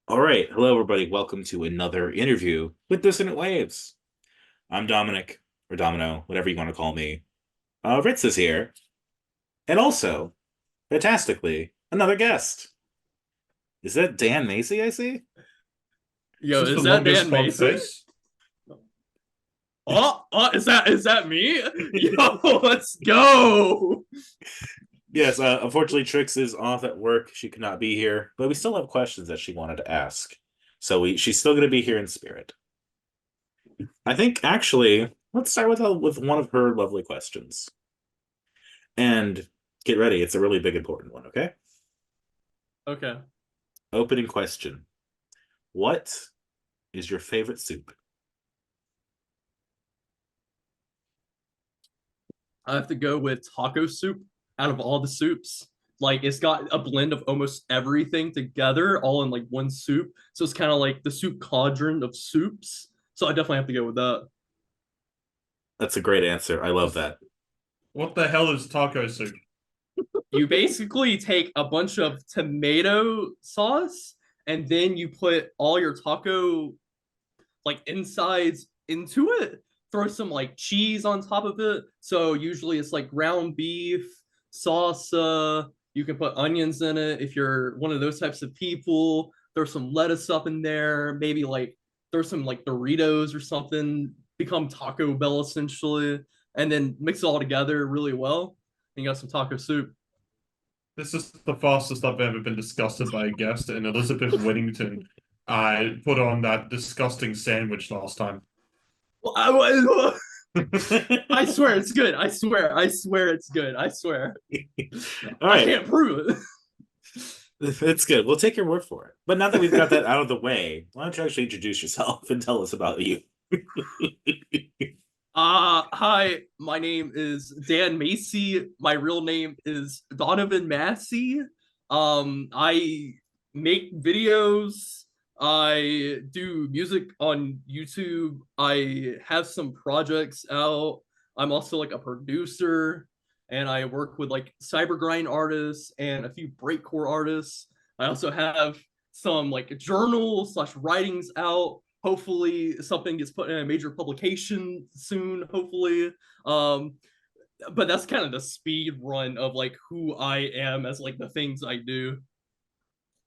All right. Hello, everybody. Welcome to another interview with Dissonant Waves. I'm Dominic, or Domino, whatever you want to call me. Ritz is here. And also, fantastically, another guest. Is that Dan Macy I see? Yo, Is this is the that longest Dan front Macy? face? Is that me? Yo, let's go. Yes, unfortunately, Trix is off at work. She could not be here, but we still have questions that she wanted to ask. So she's still going to be here in spirit. I think, actually, let's start with one of her lovely questions. And get ready, it's a really big, important one, okay? Okay, Opening question. What is your favorite soup? I have to go with taco soup out of all the soups. Like it's got a blend of almost everything together, all in like one soup. So it's kind of like the soup cauldron of soups. So I definitely have to go with that. That's a great answer. I love that. What the hell is taco soup? You basically take a bunch of tomato sauce and then you put all your taco like insides into it. Throw some like cheese on top of it. So usually it's like ground beef, salsa. You can put onions in it if you're one of those types of people. There's some lettuce up in there. Maybe like there's some like Doritos or something. Become Taco Bell essentially, and then mix it all together really well. And you got some taco soup. This is the fastest I've ever been disgusted by a guest, and Elizabeth Whittington I put on that disgusting sandwich last time. I swear it's good. I swear it's good. I swear. All I right, can't prove it. it's good. We'll take your word for it. But now that we've got that out of the way, why don't you actually introduce yourself and tell us about you? Hi, my name is Dan Macy. My real name is Donovan Massey. I make videos. I do music on YouTube. I have some projects out. I'm also like a producer, and I work with like Cybergrind artists and a few breakcore artists. I also have some like journals slash writings out. Hopefully something gets put in a major publication soon, hopefully. um but that's kind of the speed run of like who I am as like the things I do.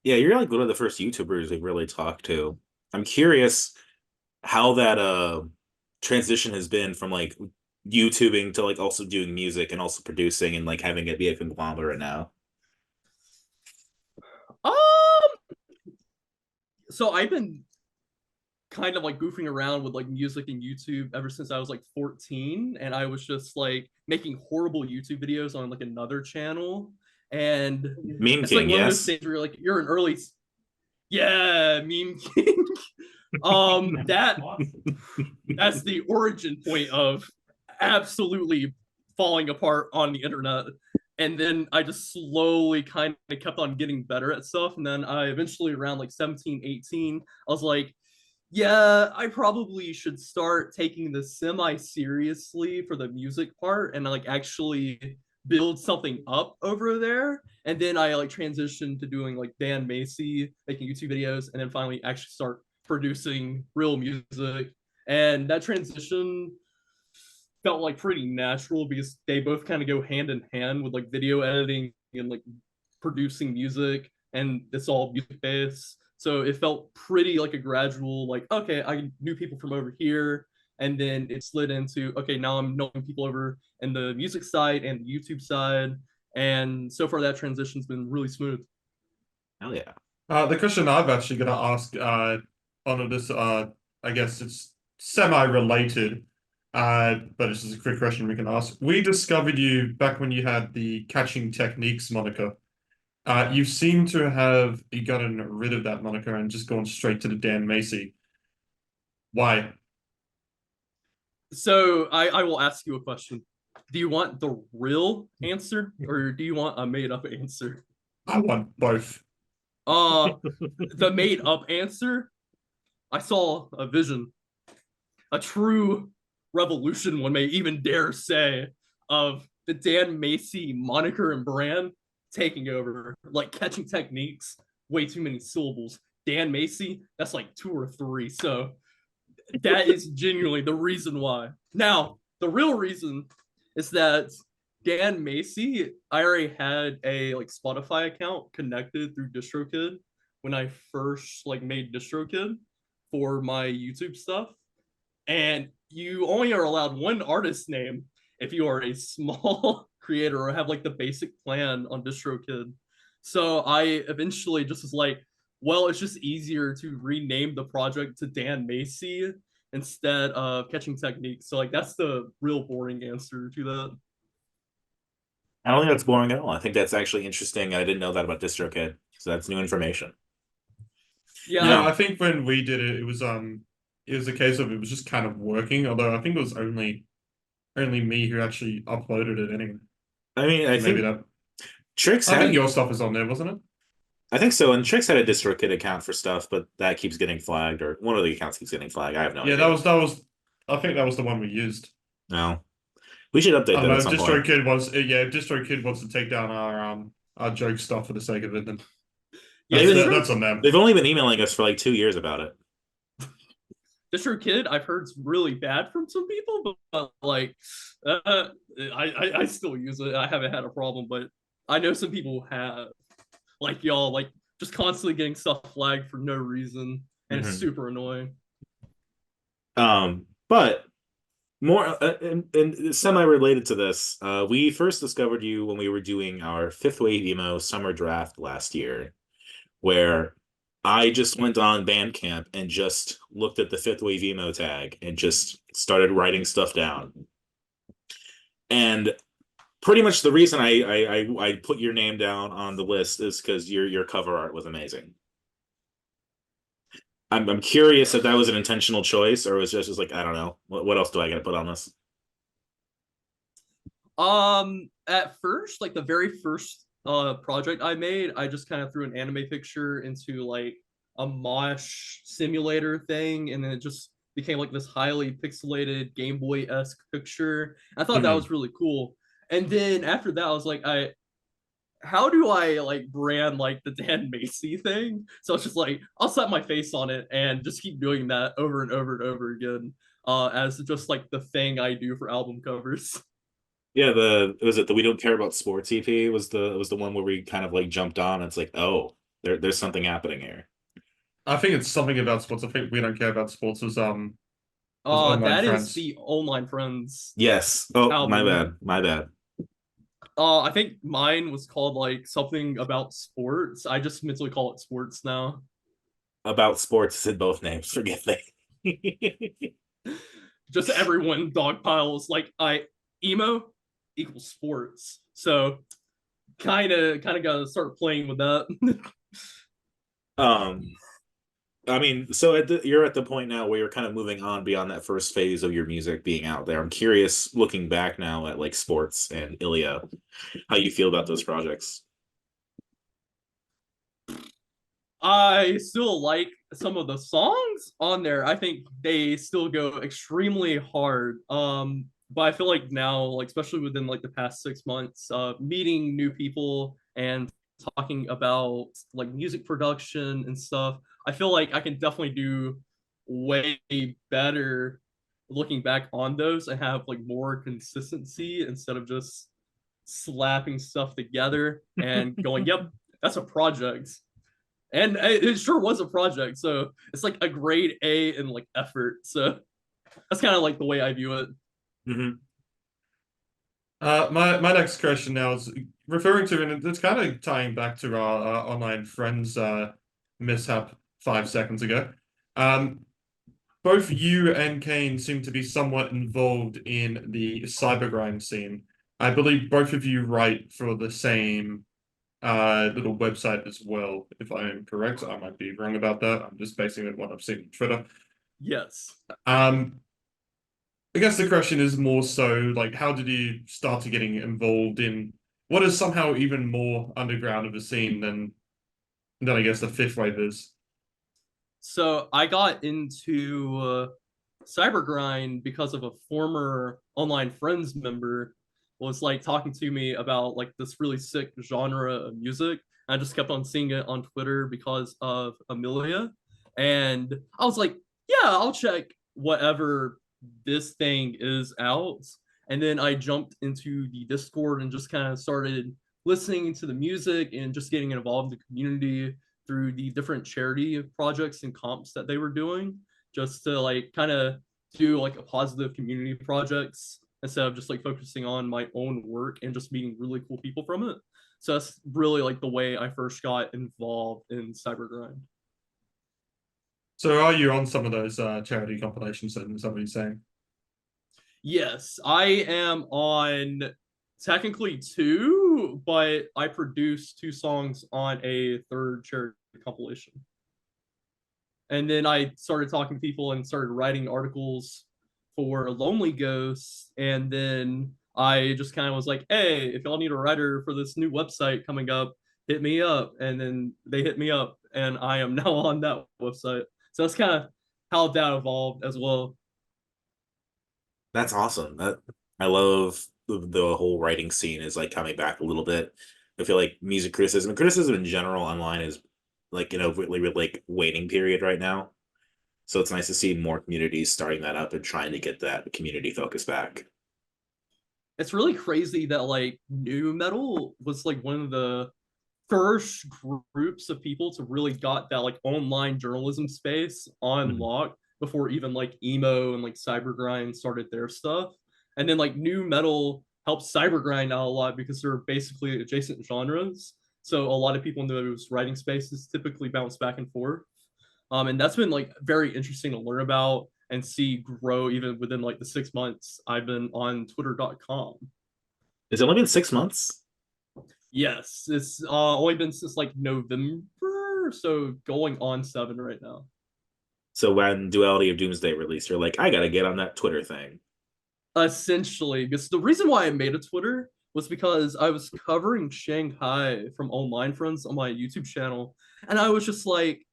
Yeah, you're like one of the first YouTubers we've really talked to. I'm curious how that transition has been from like YouTubing to like also doing music and also producing and like having it be a conglomerate now. um so I've been kind of like goofing around with like music and YouTube ever since I was like 14, and I was just like making horrible YouTube videos on like another channel. And Meme it's like King, one of those yes. things where you're like you're an early, yeah, meme king. That that's the origin point of absolutely falling apart on the internet. And then I just slowly kind of kept on getting better at stuff. And then I eventually, around like 17, 18, I was like, yeah, I probably should start taking this semi seriously for the music part and like actually build something up over there. And then I like transitioned to doing like Dan Macy, making YouTube videos, and then finally actually start producing real music. And that transition felt like pretty natural because they both kind of go hand in hand with like video editing and like producing music, and it's all music based. So it felt pretty like a gradual, like, okay, I knew people from over here. And then it slid into, okay, now I'm knowing people over in the music side and the YouTube side. And so far that transition's been really smooth. Hell yeah. The question I've actually going to ask on this, I guess it's semi-related, but it's just a quick question we can ask. We discovered you back when you had the Catching Techniques moniker. You seem to have gotten rid of that moniker and just gone straight to the Dan Macy. Why? So I will ask you a question. Do you want the real answer or do you want a made up answer? I want both. Uh, the made up answer, I saw a vision, a true revolution, one may even dare say, of the Dan Macy moniker and brand taking over, like Catching Techniques, way too many syllables. Dan Macy, that's like 2 or 3. So that is genuinely the reason why. Now, the real reason is that Dan Macy, I already had a like Spotify account connected through DistroKid when I first like made DistroKid for my YouTube stuff. And you only are allowed one artist name if you are a small creator or have like the basic plan on DistroKid. So I eventually just was like, well, it's just easier to rename the project to Dan Macy instead of Catching Techniques. So like that's the real boring answer to that. I don't think that's boring at all. I think that's actually interesting. I didn't know that about DistroKid, so that's new information. Yeah. Yeah, I think when we did it, it was a case of it was just kind of working. Although I think it was only me who actually uploaded it anyway. I mean, I So think maybe that. Trix I had, think your stuff is on there, wasn't it? I think so, and Trix had a DistroKid account for stuff, but that keeps getting flagged, or one of the accounts keeps getting flagged. I have no Yeah, idea. that was. I think that was the one we used. No, we should update I that don't know. at some point. DistroKid wants. Yeah, if DistroKid wants to take down our joke stuff for the sake of it, then Yeah, that's on them. They've only been emailing us for like 2 years about it. DistroKid, I've heard it's really bad from some people, but like, I still use it. I haven't had a problem, but I know some people have, like y'all, like just constantly getting stuff flagged for no reason, and it's super annoying. But more and semi-related to this, we first discovered you when we were doing our fifth wave emo summer draft last year, where I just went on Bandcamp and just looked at the fifth wave emo tag and just started writing stuff down. And pretty much the reason I put your name down on the list is because your cover art was amazing. I'm curious if that was an intentional choice or was just like, I don't know. What else do I gotta put on this? At first, like the very first project I made, I just kind of threw an anime picture into like a mosh simulator thing, and then it just became like this highly pixelated Game Boy-esque picture. I thought that was really cool. And then after that, I was like, how do I like brand like the Dan Macy thing? So it's just like I'll set my face on it and just keep doing that over and over and over again, as just like the thing I do for album covers. Yeah, was it the We Don't Care About Sports EP was the one where we kind of like jumped on. It's like, oh, there's something happening here. I think it's something about sports. I think We Don't Care About Sports was Online That Friends. is the Online Friends. Yes. Oh, album. My bad. I think mine was called like something about sports. I just mentally call it sports now. About sports in both names, forgive me. Just everyone dogpiles like emo equals sports. So kind of gotta start playing with that. I mean, so you're at the point now where you're kind of moving on beyond that first phase of your music being out there. I'm curious, looking back now at like sports and Ilya, how you feel about those projects. I still like some of the songs on there. I think they still go extremely hard. But I feel like now, like especially within like the past 6 months, meeting new people and talking about like music production and stuff, I feel like I can definitely do way better looking back on those and have like more consistency instead of just slapping stuff together and going, yep, that's a project. And it sure was a project. So it's like a grade A in like effort. So that's kind of like the way I view it. Mm-hmm. My next question now is referring to, and it's kind of tying back to our online friends mishap 5 seconds ago. Both you and Kane seem to be somewhat involved in the Cybergrind scene. I believe both of you write for the same little website as well, if I am correct. I might be wrong about that. I'm just basing it on what I've seen on Twitter. Yes. I guess the question is more so like, how did you start to getting involved in what is somehow even more underground of a scene than I guess the fifth wave is? So I got into Cybergrind because of a former online friends member. was like talking to me about like this really sick genre of music. I just kept on seeing it on Twitter because of Amelia. And I was like, yeah, I'll check whatever this thing is out. And then I jumped into the Discord and just kind of started listening to the music and just getting involved in the community through the different charity projects and comps that they were doing, just to like kind of do like a positive community projects instead of just like focusing on my own work and just meeting really cool people from it. So that's really like the way I first got involved in Cybergrind. So are you on some of those charity compilations and somebody's saying? Yes, I am on technically two, but I produced two songs on a third charity compilation. And then I started talking to people and started writing articles for Lonely Ghosts. And then I just kind of was like, hey, if y'all need a writer for this new website coming up, hit me up. And then they hit me up, and I am now on that website. So that's kind of how that evolved as well. That's awesome. I love the whole writing scene is like coming back a little bit. I feel like music criticism in general online is like really like waiting period right now. So it's nice to see more communities starting that up and trying to get that community focus back. It's really crazy that like new metal was like one of the first groups of people to really got that like online journalism space on lock before even like emo and like Cybergrind started their stuff. And then like new metal helped Cybergrind out a lot because they're basically adjacent genres. So a lot of people in those writing spaces typically bounce back and forth. And that's been like very interesting to learn about and see grow even within like the 6 months I've been on twitter.com. It's only been 6 months? Yes, it's only been since like November, so going on 7 right now. So when Duality of Doomsday released, you're like, I gotta get on that Twitter thing. Essentially, because the reason why I made a Twitter was because I was covering Shanghai from Online Friends on my YouTube channel, and I was just like,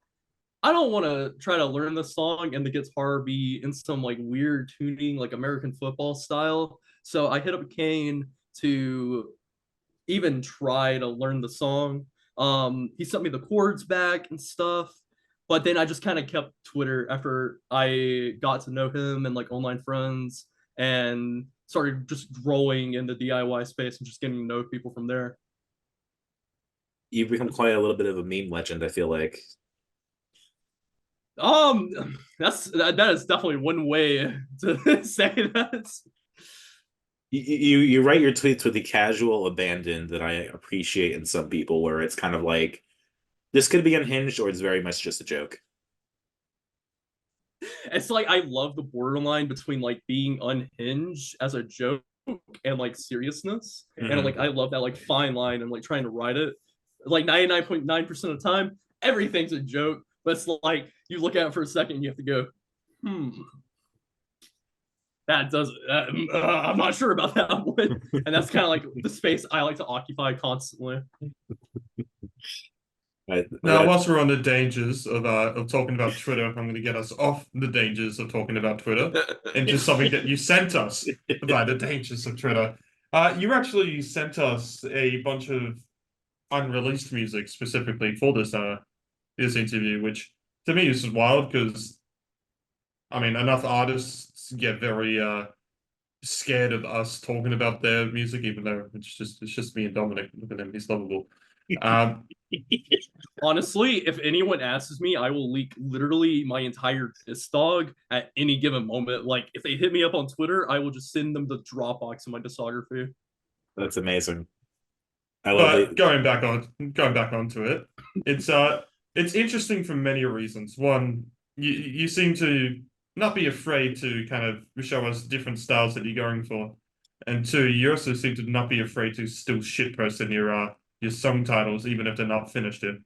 I don't want to try to learn the song and the guitar be in some like weird tuning, like American football style. So I hit up Kane to even try to learn the song. He sent me the chords back and stuff, but then I just kind of kept Twitter after I got to know him and like Online Friends and started just growing in the DIY space and just getting to know people from there. You've become quite a little bit of a meme legend, I feel like. That is definitely one way to say that. You write your tweets with the casual abandon that I appreciate in some people, where it's kind of like this could be unhinged or it's very much just a joke. It's like I love the borderline between like being unhinged as a joke and like seriousness. And like I love that like fine line and like trying to write it. Like 99.9% of the time, everything's a joke, but it's like you look at it for a second and you have to go, that doesn't I'm not sure about that one. And that's kind of like the space I like to occupy constantly. Now, whilst we're on the dangers of talking about Twitter, I'm going to get us off the dangers of talking about Twitter into something that you sent us about the dangers of Twitter. You actually sent us a bunch of unreleased music specifically for this interview, which to me is wild because, I mean, enough artists get very scared of us talking about their music, even though it's just me and Dominic. Look at him, he's lovable. Honestly, if anyone asks me, I will leak literally my entire distog at any given moment. Like if they hit me up on Twitter, I will just send them the Dropbox of my discography. That's amazing. I love it. Going back onto it, it's interesting for many reasons. One, you seem to not be afraid to kind of show us different styles that you're going for, and two, you also seem to not be afraid to still shitpost in your song titles, even if they're not finished yet.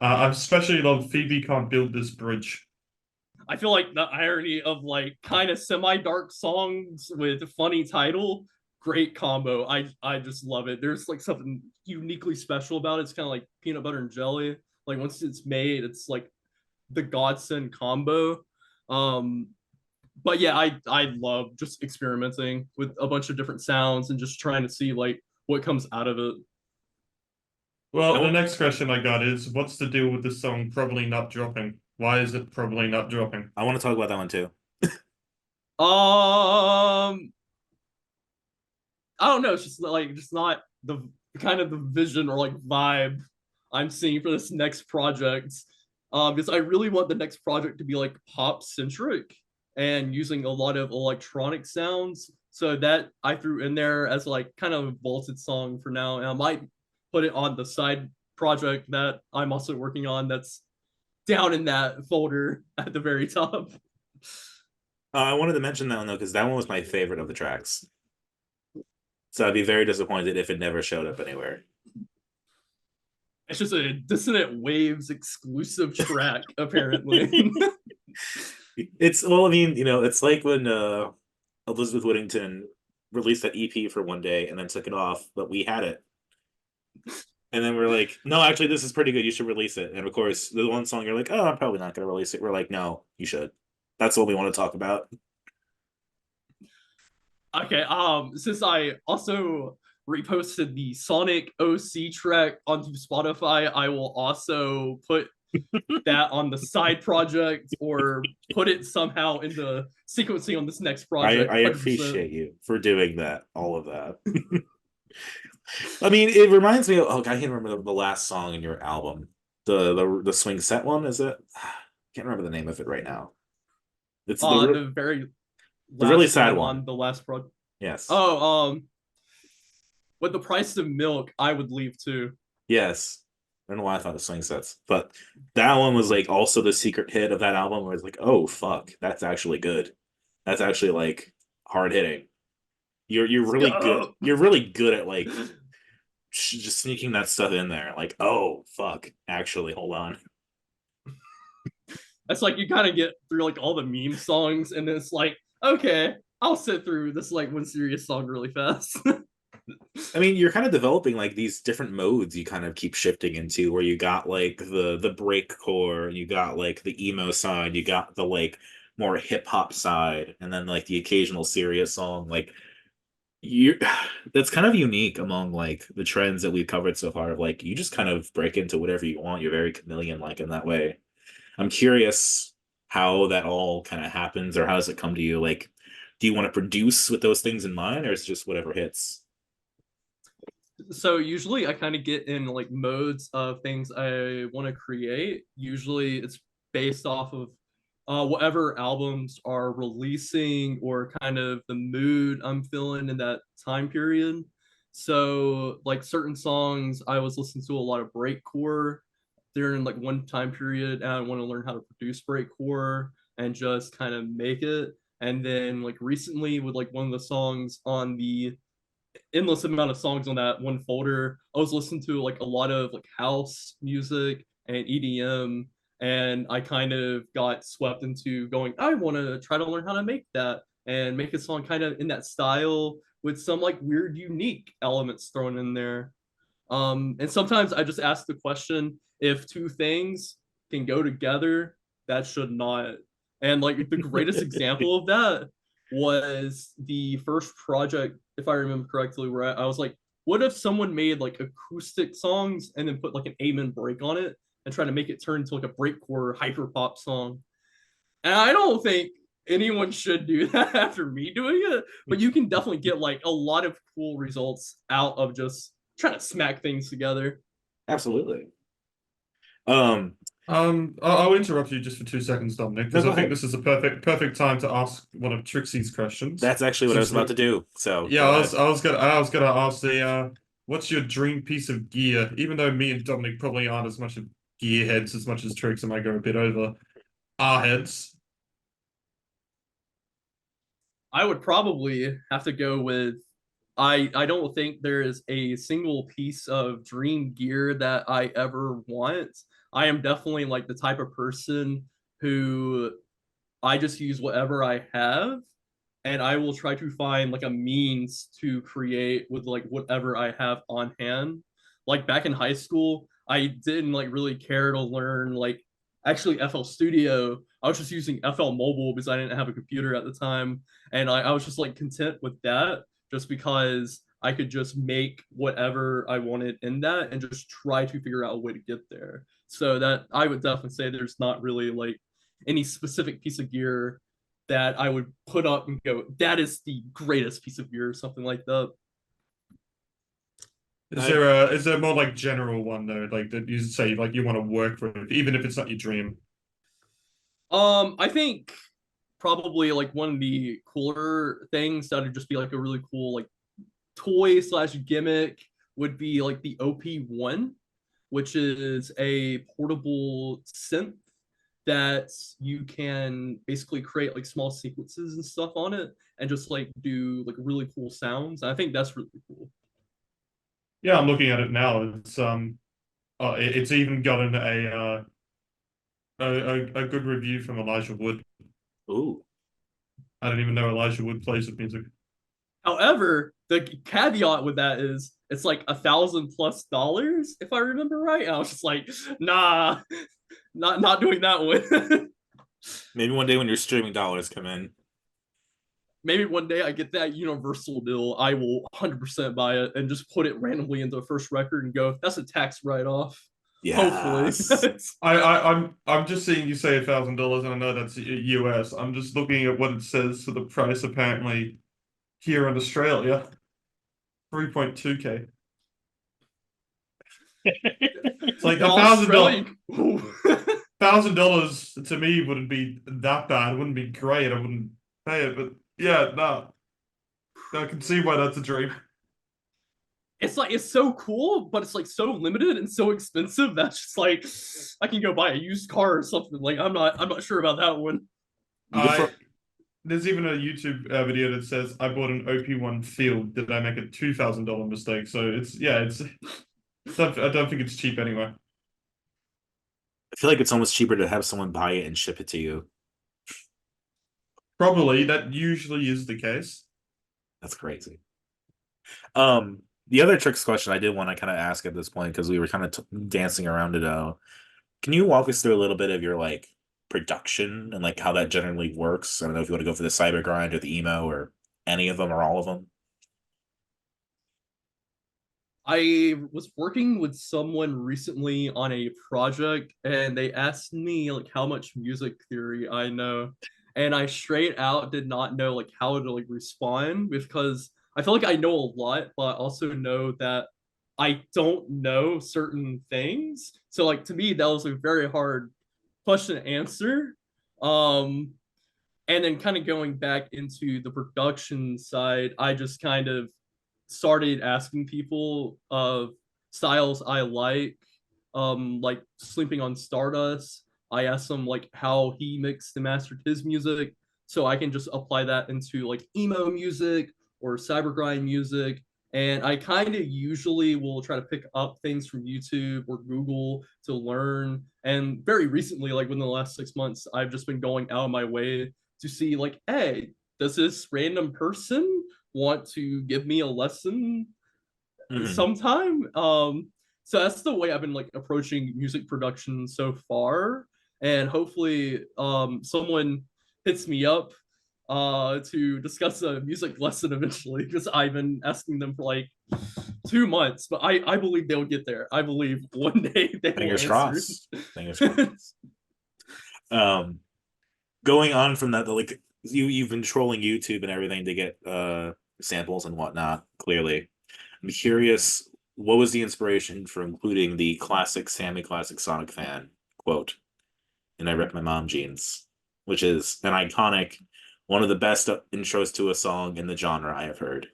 I especially love Phoebe Can't Build This Bridge. I feel like the irony of like kind of semi-dark songs with a funny title, great combo. I just love it. There's like something uniquely special about it. It's kind of like peanut butter and jelly. Like once it's made, it's like the godsend combo. but yeah, I love just experimenting with a bunch of different sounds and just trying to see like what comes out of it. Well, the next question I got is, what's the deal with the song Probably Not Dropping? Why is it probably not dropping? I want to talk about that one too. I don't know. It's just not the kind of the vision or like vibe I'm seeing for this next project. Because I really want the next project to be like pop centric and using a lot of electronic sounds. So that I threw in there as like kind of a vaulted song for now, and I might put it on the side project that I'm also working on. That's down in that folder at the very top. I wanted to mention that one though because that one was my favorite of the tracks. So I'd be very disappointed if it never showed up anywhere. It's just a Dissonant Waves exclusive track, apparently. It's well, I mean, it's like when Elizabeth Whittington released that EP for one day and then took it off, but we had it. And then we're like, no, actually, this is pretty good. You should release it. And of course, the one song you're like, oh, I'm probably not going to release it. We're like, no, you should. That's what we want to talk about. Okay, since I also reposted the Sonic OC track onto Spotify, I will also put that on the side project or put it somehow in the sequencing on this next project. I appreciate you for doing that, all of that. I mean, it reminds me of, oh, I can't remember the last song in your album. The swing set one, is it? I can't remember the name of it right now. It's the very really sad one on the last project. Yes. Oh, with the price of milk, I would leave too. Yes. I don't know why I thought of swing sets, but that one was like also the secret hit of that album where it's like, oh fuck, that's actually good. That's actually like hard hitting. You're really good. You're really good at like just sneaking that stuff in there. Like, oh fuck, actually, hold on. That's like you kind of get through like all the meme songs, and it's like, okay, I'll sit through this like one serious song really fast. I mean, you're kind of developing like these different modes you kind of keep shifting into where you got like the breakcore, you got like the emo side, you got the like more hip hop side, and then like the occasional serious song. Like you that's kind of unique among like the trends that we've covered so far. Like you just kind of break into whatever you want. You're very chameleon like in that way. I'm curious how that all kind of happens or how does it come to you? Like, do you want to produce with those things in mind or is it just whatever hits? So usually I kind of get in like modes of things I want to create. Usually it's based off of whatever albums are releasing or kind of the mood I'm feeling in that time period. So like certain songs I was listening to a lot of breakcore during like one time period, and I want to learn how to produce breakcore and just kind of make it. And then like recently with like one of the songs on the endless amount of songs on that one folder, I was listening to like a lot of like house music and EDM, and I kind of got swept into going, I want to try to learn how to make that and make a song kind of in that style with some like weird unique elements thrown in there. And sometimes I just ask the question, if two things can go together, that should not. And like the greatest example of that was the first project, if I remember correctly, where I was like, what if someone made like acoustic songs and then put like an amen break on it and try to make it turn into like a breakcore hyper pop song? And I don't think anyone should do that after me doing it, but you can definitely get like a lot of cool results out of just trying to smack things together. Absolutely. I'll interrupt you just for 2 seconds, Dominic, because No, I think this is a perfect time to ask one of Trixie's questions. That's actually what I was about to do. So yeah, I was gonna ask the what's your dream piece of gear? Even though me and Dominic probably aren't as much of gear heads as much as Trix and I go a bit over our heads. I would probably have to go with I don't think there is a single piece of dream gear that I ever want. I am definitely like the type of person who I just use whatever I have, and I will try to find like a means to create with like whatever I have on hand. Like back in high school, I didn't like really care to learn like actually FL Studio I was just using FL Mobile because I didn't have a computer at the time, and I was just like content with that, just because I could just make whatever I wanted in that and just try to figure out a way to get there. So that I would definitely say there's not really like any specific piece of gear that I would put up and go, that is the greatest piece of gear or something like that. Is there more like general one though, like that you say like you want to work for it, even if it's not your dream? I think probably like one of the cooler things that would just be like a really cool like toy slash gimmick would be like the OP1, which is a portable synth that you can basically create like small sequences and stuff on it and just like do like really cool sounds. I think that's really cool. Yeah, I'm looking at it now. It's even gotten a good review from Elijah Wood. Ooh. I didn't even know Elijah Wood plays with music. However, the caveat with that is it's like $1,000+ if I remember right. And I was just like, nah, not doing that one. Maybe one day when your streaming dollars come in. Maybe one day I get that Universal deal, I will 100% buy it and just put it randomly into the first record and go, that's a tax write-off. Hopefully. Yes. I'm just seeing you say $1,000, and I know that's US. I'm just looking at what it says for the price apparently here in Australia. 3.2K. It's like $1,000. $1,000 to me wouldn't be that bad. It wouldn't be great. I wouldn't pay it, but yeah, no. I can see why that's a dream. It's like it's so cool, but it's like so limited and so expensive that's just like I can go buy a used car or something. Like I'm not sure about that one. There's even a YouTube video that says I bought an OP1 Field. Did I make a $2,000 mistake? So I don't think it's cheap anyway. I feel like it's almost cheaper to have someone buy it and ship it to you. Probably that usually is the case. That's crazy. The other Trix question I did want to kind of ask at this point, because we were kind of dancing around it. Can you walk us through a little bit of your like production and like how that generally works? I don't know if you want to go for the Cybergrind or the emo or any of them or all of them. I was working with someone recently on a project and they asked me like how much music theory I know. And I straight out did not know like how to like respond because I feel like I know a lot, but I also know that I don't know certain things. So like to me, that was a very hard question to answer. Um, and then kind of going back into the production side, I just kind of started asking people of styles I like Sleeping on Stardust. I asked him like how he mixed and mastered his music, so I can just apply that into like emo music or cybergrind music. And I kind of usually will try to pick up things from YouTube or Google to learn. And very recently, like within the last 6 months, I've just been going out of my way to see like, hey, does this random person want to give me a lesson sometime? So that's the way I've been like approaching music production so far. And hopefully someone hits me up to discuss a music lesson eventually because I've been asking them for like 2 months, but I believe they'll get there. I believe one day they will Fingers answer. crossed. Fingers crossed. Going on from that, like you've been trolling YouTube and everything to get samples and whatnot. Clearly, I'm curious, what was the inspiration for including the classic Sammy Classic Sonic fan quote? And I rip my mom jeans, which is an iconic, one of the best intros to a song in the genre I have heard.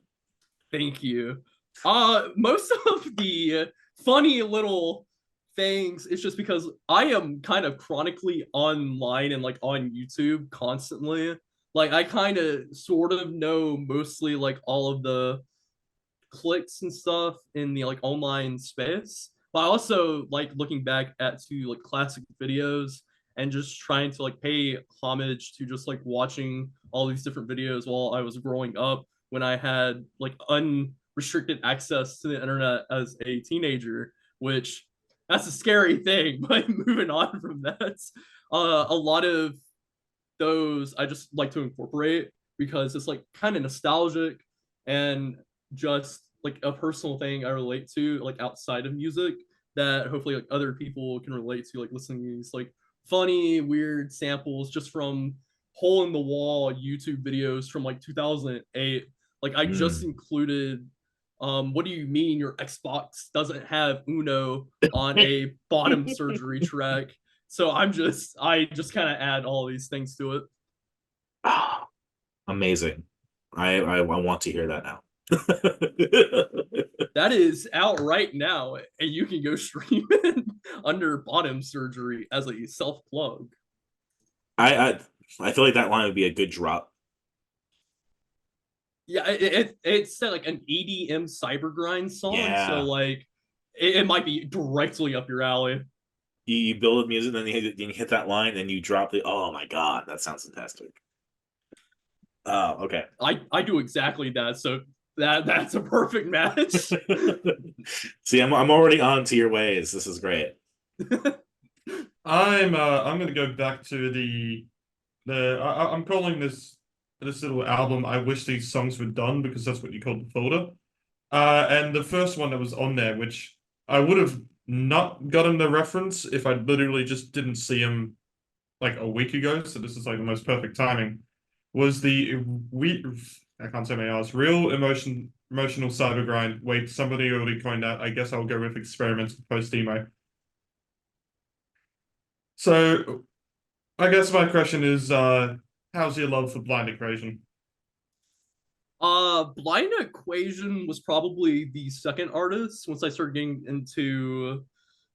Thank you. Most of the funny little things, it's just because I am kind of chronically online and like on YouTube constantly. Like I kind of sort of know mostly like all of the clicks and stuff in the like online space. But I also like looking back at to like classic videos and just trying to like pay homage to just like watching all these different videos while I was growing up when I had like unrestricted access to the internet as a teenager, which that's a scary thing. But moving on from that, a lot of those I just like to incorporate because it's like kind of nostalgic and just like a personal thing I relate to, like outside of music, that hopefully like other people can relate to, like listening to these like funny, weird samples just from hole in the wall YouTube videos from like 2008. Like I just included what do you mean your Xbox doesn't have Uno on a bottom surgery track? So I just kind of add all these things to it. Amazing. I want to hear that now. That is out right now, and you can go stream it under bottom surgery as a self plug. I feel like that line would be a good drop. Yeah, it's like an EDM Cybergrind song, Yeah. so like it might be directly up your alley. You build music, then you hit that line, and you drop the. Oh my god, that sounds fantastic. Okay. I do exactly that, so that's a perfect match. See, I'm already on to your ways. This is great. I'm gonna go back to I'm calling this little album I Wish These Songs Were Done, because that's what you call the folder. And the first one that was on there, which I would have not gotten the reference if I literally just didn't see him like a week ago, so this is like the most perfect timing, was I can't say my R's, real emotional cybergrind. Wait, somebody already coined that. I guess I'll go with experimental post-emo. So I guess my question is, how's your love for Blind Equation? Blind Equation was probably the second artist once I started getting into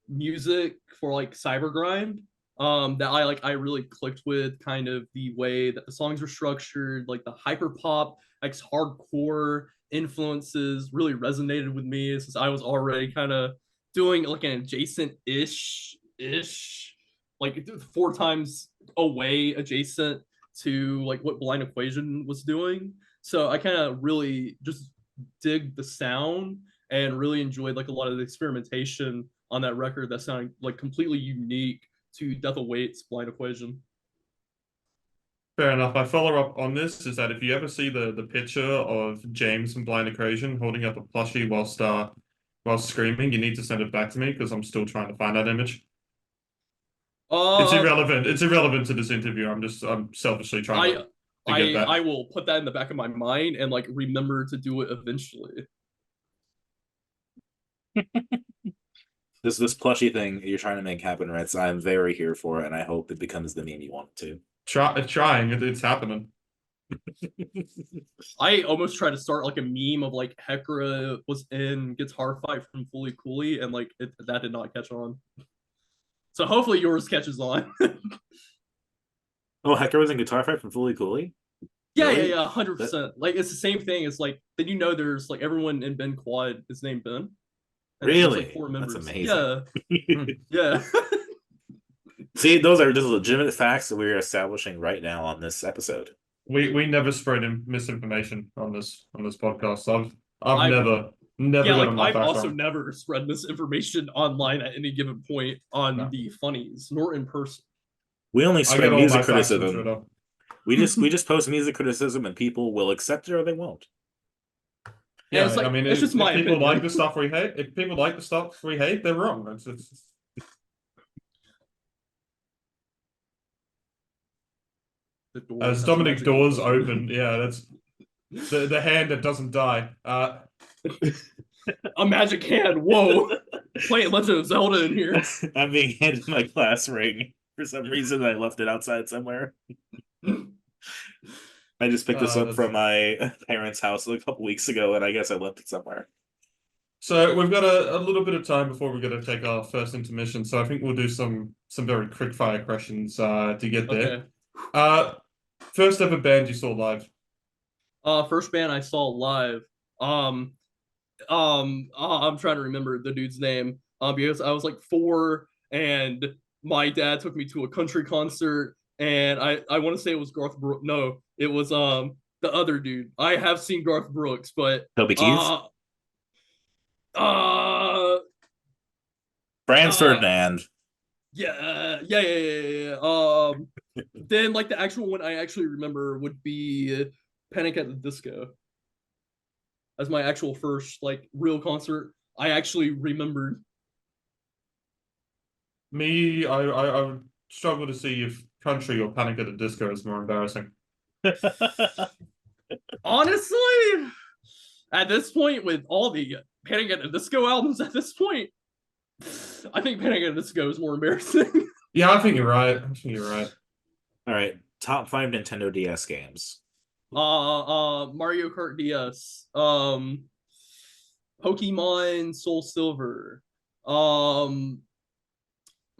music for like Cybergrind. That I really clicked with, kind of the way that the songs were structured, like the hyper pop, like hardcore influences really resonated with me since I was already kind of doing like an adjacent ish like 4 times away adjacent to like what Blind Equation was doing. So I kind of really just dig the sound and really enjoyed like a lot of the experimentation on that record that sounded like completely unique to Death Awaits Blind Equation. Fair enough. My follow-up on this is that if you ever see the picture of James from Blind Equation holding up a plushie while screaming, you need to send it back to me because I'm still trying to find that image. It's irrelevant. It's irrelevant to this interview. I'm selfishly trying to get that. I will put that in the back of my mind and like remember to do it eventually. This plushy thing you're trying to make happen, Ritz, I'm very here for it, and I hope it becomes the meme you want it to. Trying. It's happening. I almost tried to start like a meme of like Hekra was in Guitar Fight from Fully Cooley, and like that did not catch on. So hopefully yours catches on. Oh, Hector was in Guitar Fight from Fully Cooley? Really? Yeah, 100%. Like it's the same thing. It's like, then there's like everyone in Ben Quad is named Ben. Really? Like 4 members. That's amazing. Yeah. Yeah. See, those are just legitimate facts that we're establishing right now on this episode. We never spread misinformation on this podcast. I've never I've also never spread misinformation online at any given point on the funnies, nor in person. We only spread music criticism. We just post music criticism, and people will accept it or they won't. Yeah, it's like, I mean, it's just my opinion. Like the stuff we hate. If people like the stuff we hate, they're wrong. As Dominic doors open, yeah, that's the hand that doesn't die. A magic hand. Whoa! Playing Legend of Zelda in here. I'm being handed my class ring for some reason. I left it outside somewhere. I just picked this up from my parents' house a couple weeks ago, and I guess I left it somewhere. So we've got a little bit of time before we're going to take our first intermission. So I think we'll do some very quick fire questions to get there. Okay. First ever band you saw live? First band I saw live. I'm trying to remember the dude's name. Because I was like 4, and my dad took me to a country concert, and I want to say it was Garth Brooks. No, it was the other dude. I have seen Garth Brooks, but Toby Keith. Franz Ferdinand. Yeah. Then like the actual one I actually remember would be Panic at the Disco as my actual first like real concert. I actually remembered. Me, I would struggle to see if Country or Panic at the Disco is more embarrassing. Honestly, at this point, with all the Panic at the Disco albums at this point, I think Panic at the Disco is more embarrassing. Yeah, I think you're right. I think you're right. All right, top 5 Nintendo DS games. Mario Kart DS, Pokemon Soul Silver,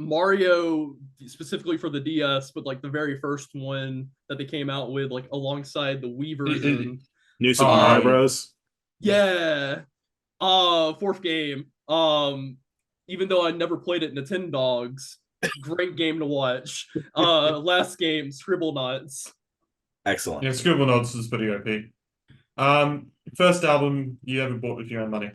Mario specifically for the DS, but like the very first one that they came out with, like alongside the Wii version. New Super Mario Bros. Yeah. Fourth game. Even though I never played it, Nintendogs. Great game to watch. Last game, Scribblenauts. Excellent. Yeah, Scribblenauts is pretty OP. First album you ever bought with your own money?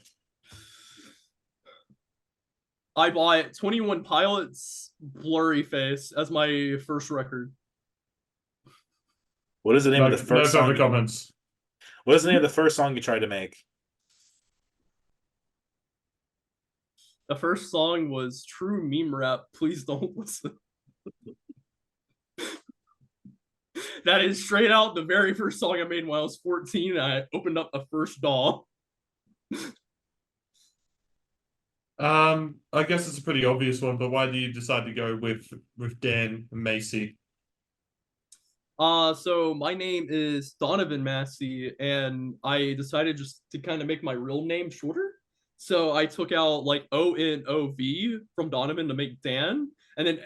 I bought 21 Pilots Blurry Face as my first record. What is the name of the first song? No comments. What is the name of the first song you tried to make? The first song was True Meme Rap. Please don't listen. That is straight out the very first song I made when I was 14. And I opened up a first DAW. I guess it's a pretty obvious one, but why do you decide to go with Dan Macy? So my name is Donovan Macy, and I decided just to kind of make my real name shorter. So I took out like ONOV from Donovan to make Dan, and then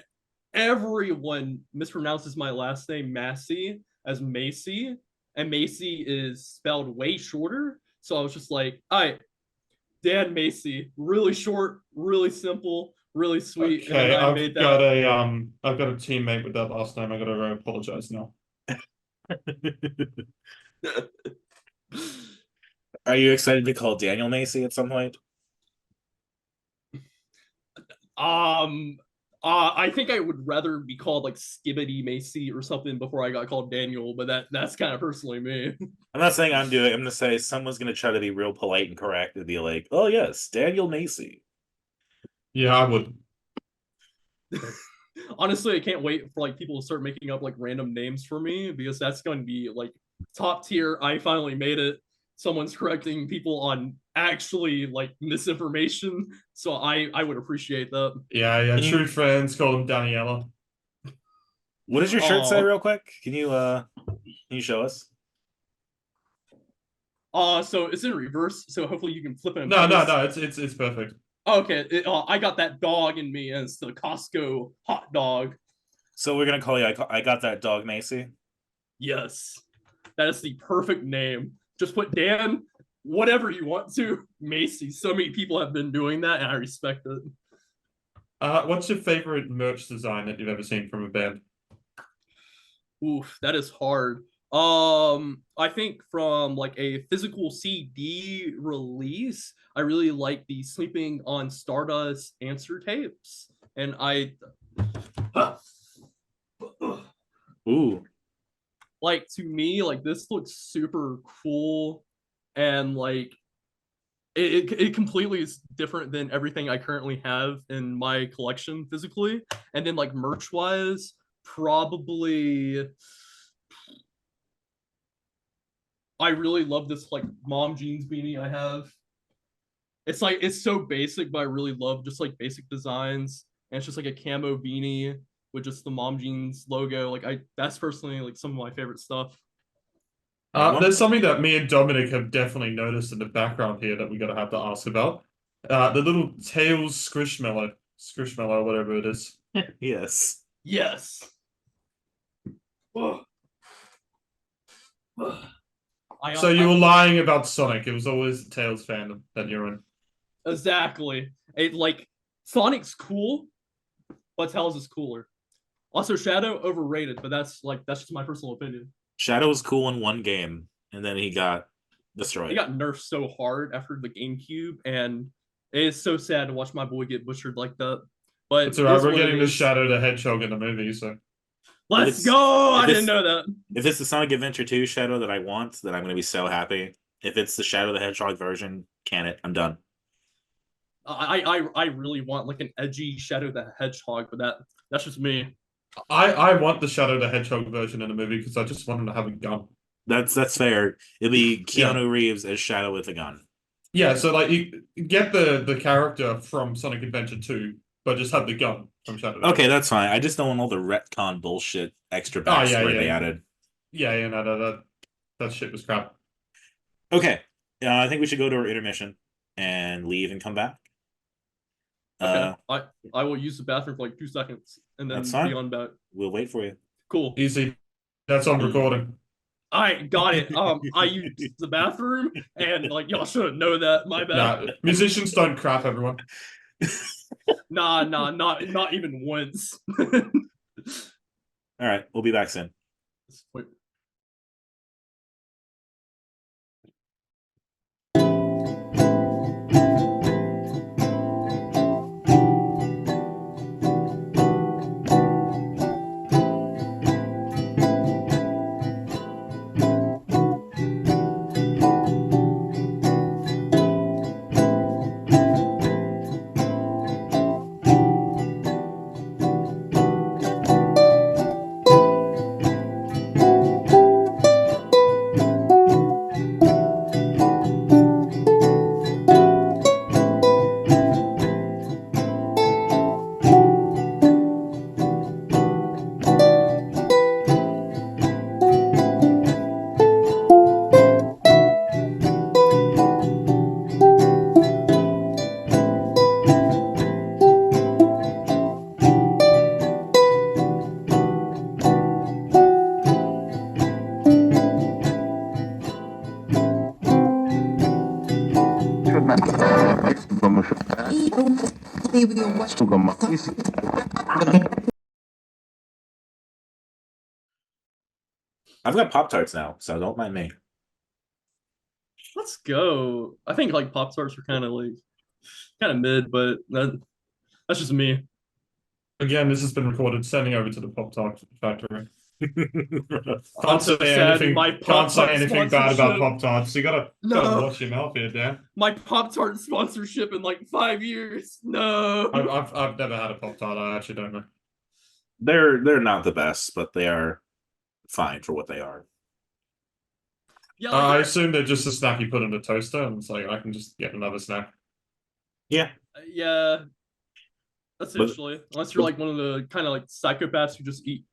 everyone mispronounces my last name Macy as Macy, and Macy is spelled way shorter. So I was just like, all right, Dan Macy, really short, really simple, really sweet. Okay, and I made that. I've got a teammate with that last name. I gotta apologize now. Are you excited to call Daniel Macy at some point? I think I would rather be called like Skibbity Macy or something before I got called Daniel, but that's kind of personally me. I'm not saying I'm doing it. I'm gonna say someone's gonna try to be real polite and correct and be like, "Oh yes, Daniel Macy." Yeah, I would. Honestly, I can't wait for like people to start making up like random names for me because that's going to be like top tier. I finally made it. Someone's correcting people on actually like misinformation, so I would appreciate that. Yeah. True friends call him Daniela. What does your shirt say, real quick? Can you show us? So it's in reverse, so hopefully you can flip it. No, it's perfect. Okay, I got that dog in me, and it's the Costco hot dog. So we're gonna call you. I got that dog, Macy. Yes, that is the perfect name. Just put Dan, whatever you want to, Macy. So many people have been doing that, and I respect it. What's your favorite merch design that you've ever seen from a band? Oof, that is hard. I think from like a physical CD release, I really like the Sleeping on Stardust answer tapes, and Ooh. like to me, like this looks super cool, and like it completely is different than everything I currently have in my collection physically, and then like merch wise, probably. I really love this like mom jeans beanie I have. It's like it's so basic, but I really love just like basic designs. And it's just like a camo beanie with just the mom jeans logo. Like that's personally like some of my favorite stuff. There's something that me and Dominic have definitely noticed in the background here that we gotta have to ask about. The little Tails Squishmallow, whatever it is. Yes. Yes. So you were lying about Sonic. It was always the Tails fandom that you're in. Exactly. It like Sonic's cool, but Tails is cooler. Also, Shadow overrated, but that's just my personal opinion. Shadow was cool in one game, and then he got destroyed. He got nerfed so hard after the GameCube, and it is so sad to watch my boy get butchered like that. But It's alright, it's we're what it getting the is. Shadow the Hedgehog in the movie, so. Let's go! I didn't know that. If it's the Sonic Adventure 2 Shadow that I want, then I'm going to be so happy. If it's the Shadow the Hedgehog version, can it? I'm done. I really want like an edgy Shadow the Hedgehog, but that's just me. I want the Shadow the Hedgehog version in the movie because I just want him to have a gun. That's fair. It'll be Keanu Reeves as Shadow with a gun. Yeah, so like you get the character from Sonic Adventure 2, but just have the gun from Shadow. Okay, that's fine. I just don't want all the retcon bullshit extra backstory they added. Yeah, no, that shit was crap. Okay, I think we should go to our intermission and leave and come back. Okay, I will use the bathroom for like 2 seconds and then That's fine. be on back. We'll wait for you. Cool. Easy. That's on recording. I got it. I used the bathroom, and like y'all shouldn't know that. My bad. Nah, musicians don't crap, everyone. Nah, not even once. All right, we'll be back soon. Wait. I've got Pop-Tarts now, so don't mind me. Let's go. I think like Pop-Tarts are kind of mid, but that's just me. Again, this has been recorded. Sending over to the Pop-Tart factory. I'm so sad. My Can't say Pop-Tart anything bad about sponsorship. Pop-Tarts. You gotta watch your mouth here, Dan. My Pop-Tart sponsorship in like 5 years. No. I've never had a Pop-Tart. I actually don't know. They're not the best, but they are fine for what they are. Yeah, I assume they're just a snack you put in a toaster, and it's like I can just get another snack. Yeah. Yeah. Essentially, unless you're like one of the kind of like psychopaths who just eat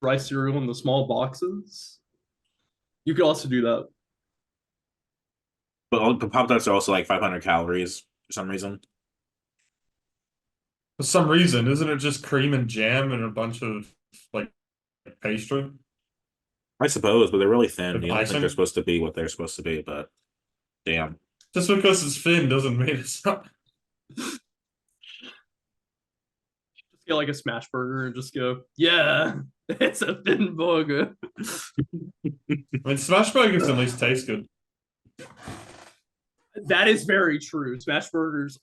dry cereal in the small boxes, you could also do that. But the Pop-Tarts are also like 500 calories for some reason. For some reason, isn't it just cream and jam and a bunch of like pastry? I suppose, but they're really thin. With You don't think icing? they're supposed to be what they're supposed to be, but damn. Just because it's thin doesn't mean it's not. Just get like a smash burger and just go, yeah, it's a thin burger. I mean, SmashBurgers at least taste good. That is very true. Smash burgers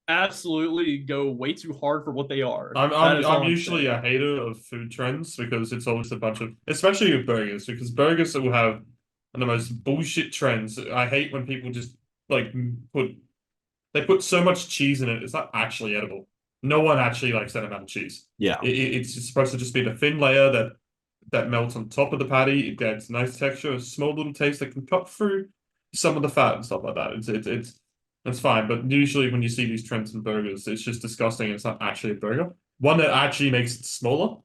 absolutely go way too hard for what they are. I'm usually a hater of food trends because it's always a bunch of, especially with burgers, because burgers will have the most bullshit trends. I hate when people just like put so much cheese in it. It's not actually edible. No one actually likes that amount of cheese. Yeah. It's supposed to just be the thin layer that melts on top of the patty. It adds nice texture, a small little taste that can cut through some of the fat and stuff like that. It's fine, but usually when you see these trends in burgers, it's just disgusting. It's not actually a burger. One that actually makes it smaller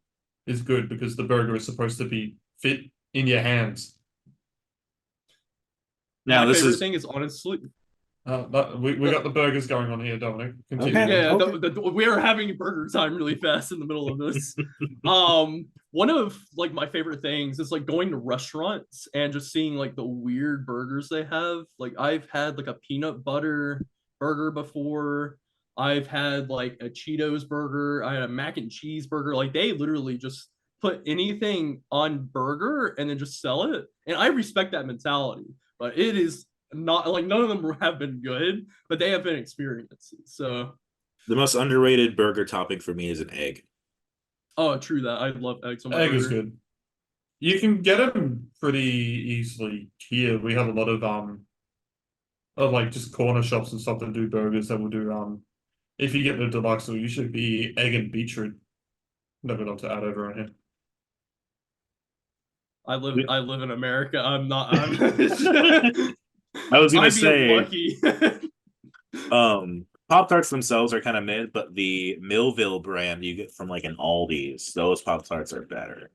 is good because the burger is supposed to be fit in your hands. Now My favorite thing is honestly. We got the burgers going on here, Dominic. Continue. Okay. Yeah, we are having burger time really fast in the middle of this. One of like my favorite things is like going to restaurants and just seeing like the weird burgers they have. Like I've had like a peanut butter burger before. I've had like a Cheetos burger. I had a mac and cheese burger. Like they literally just put anything on burger and then just sell it. And I respect that mentality, but it is not like none of them have been good, but they have been experiences. So The most underrated burger topping for me is an egg. Oh, true that. I love eggs on my Egg is burger. good. You can get them pretty easily here. We have a lot of like just corner shops and stuff that do burgers that will do if you get the deluxe, it'll usually be egg and beetroot. Never not to add over on here. I live in America. I'm not. I'm. I was gonna I'd be say, lucky. Pop Tarts themselves are kind of mid, but the Millville brand you get from like an Aldi's, those Pop Tarts are better.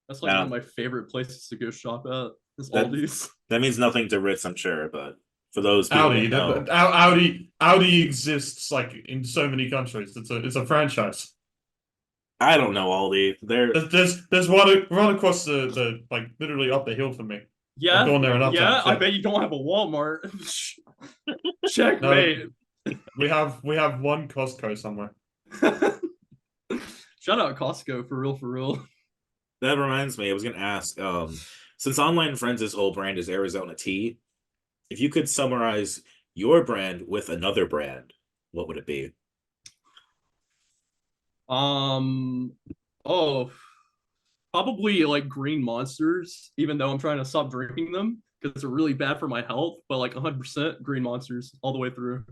That's like one of my favorite places to go shop at. Is Aldi's. That means nothing to Ritz, I'm sure, but for those people Audi, that know, Audi exists like in so many countries. It's a franchise. I don't know Aldi. There's one across the like literally up the hill from me. Yeah, I've gone there enough times. I bet you don't have a Walmart. Checkmate. No, we have one Costco somewhere. Shout out Costco for real, for real. That reminds me, I was gonna ask, since Online Friends' whole brand is Arizona tea, if you could summarize your brand with another brand, what would it be? Oh, probably like green monsters, even though I'm trying to stop drinking them because they're really bad for my health, but like 100% green monsters all the way through.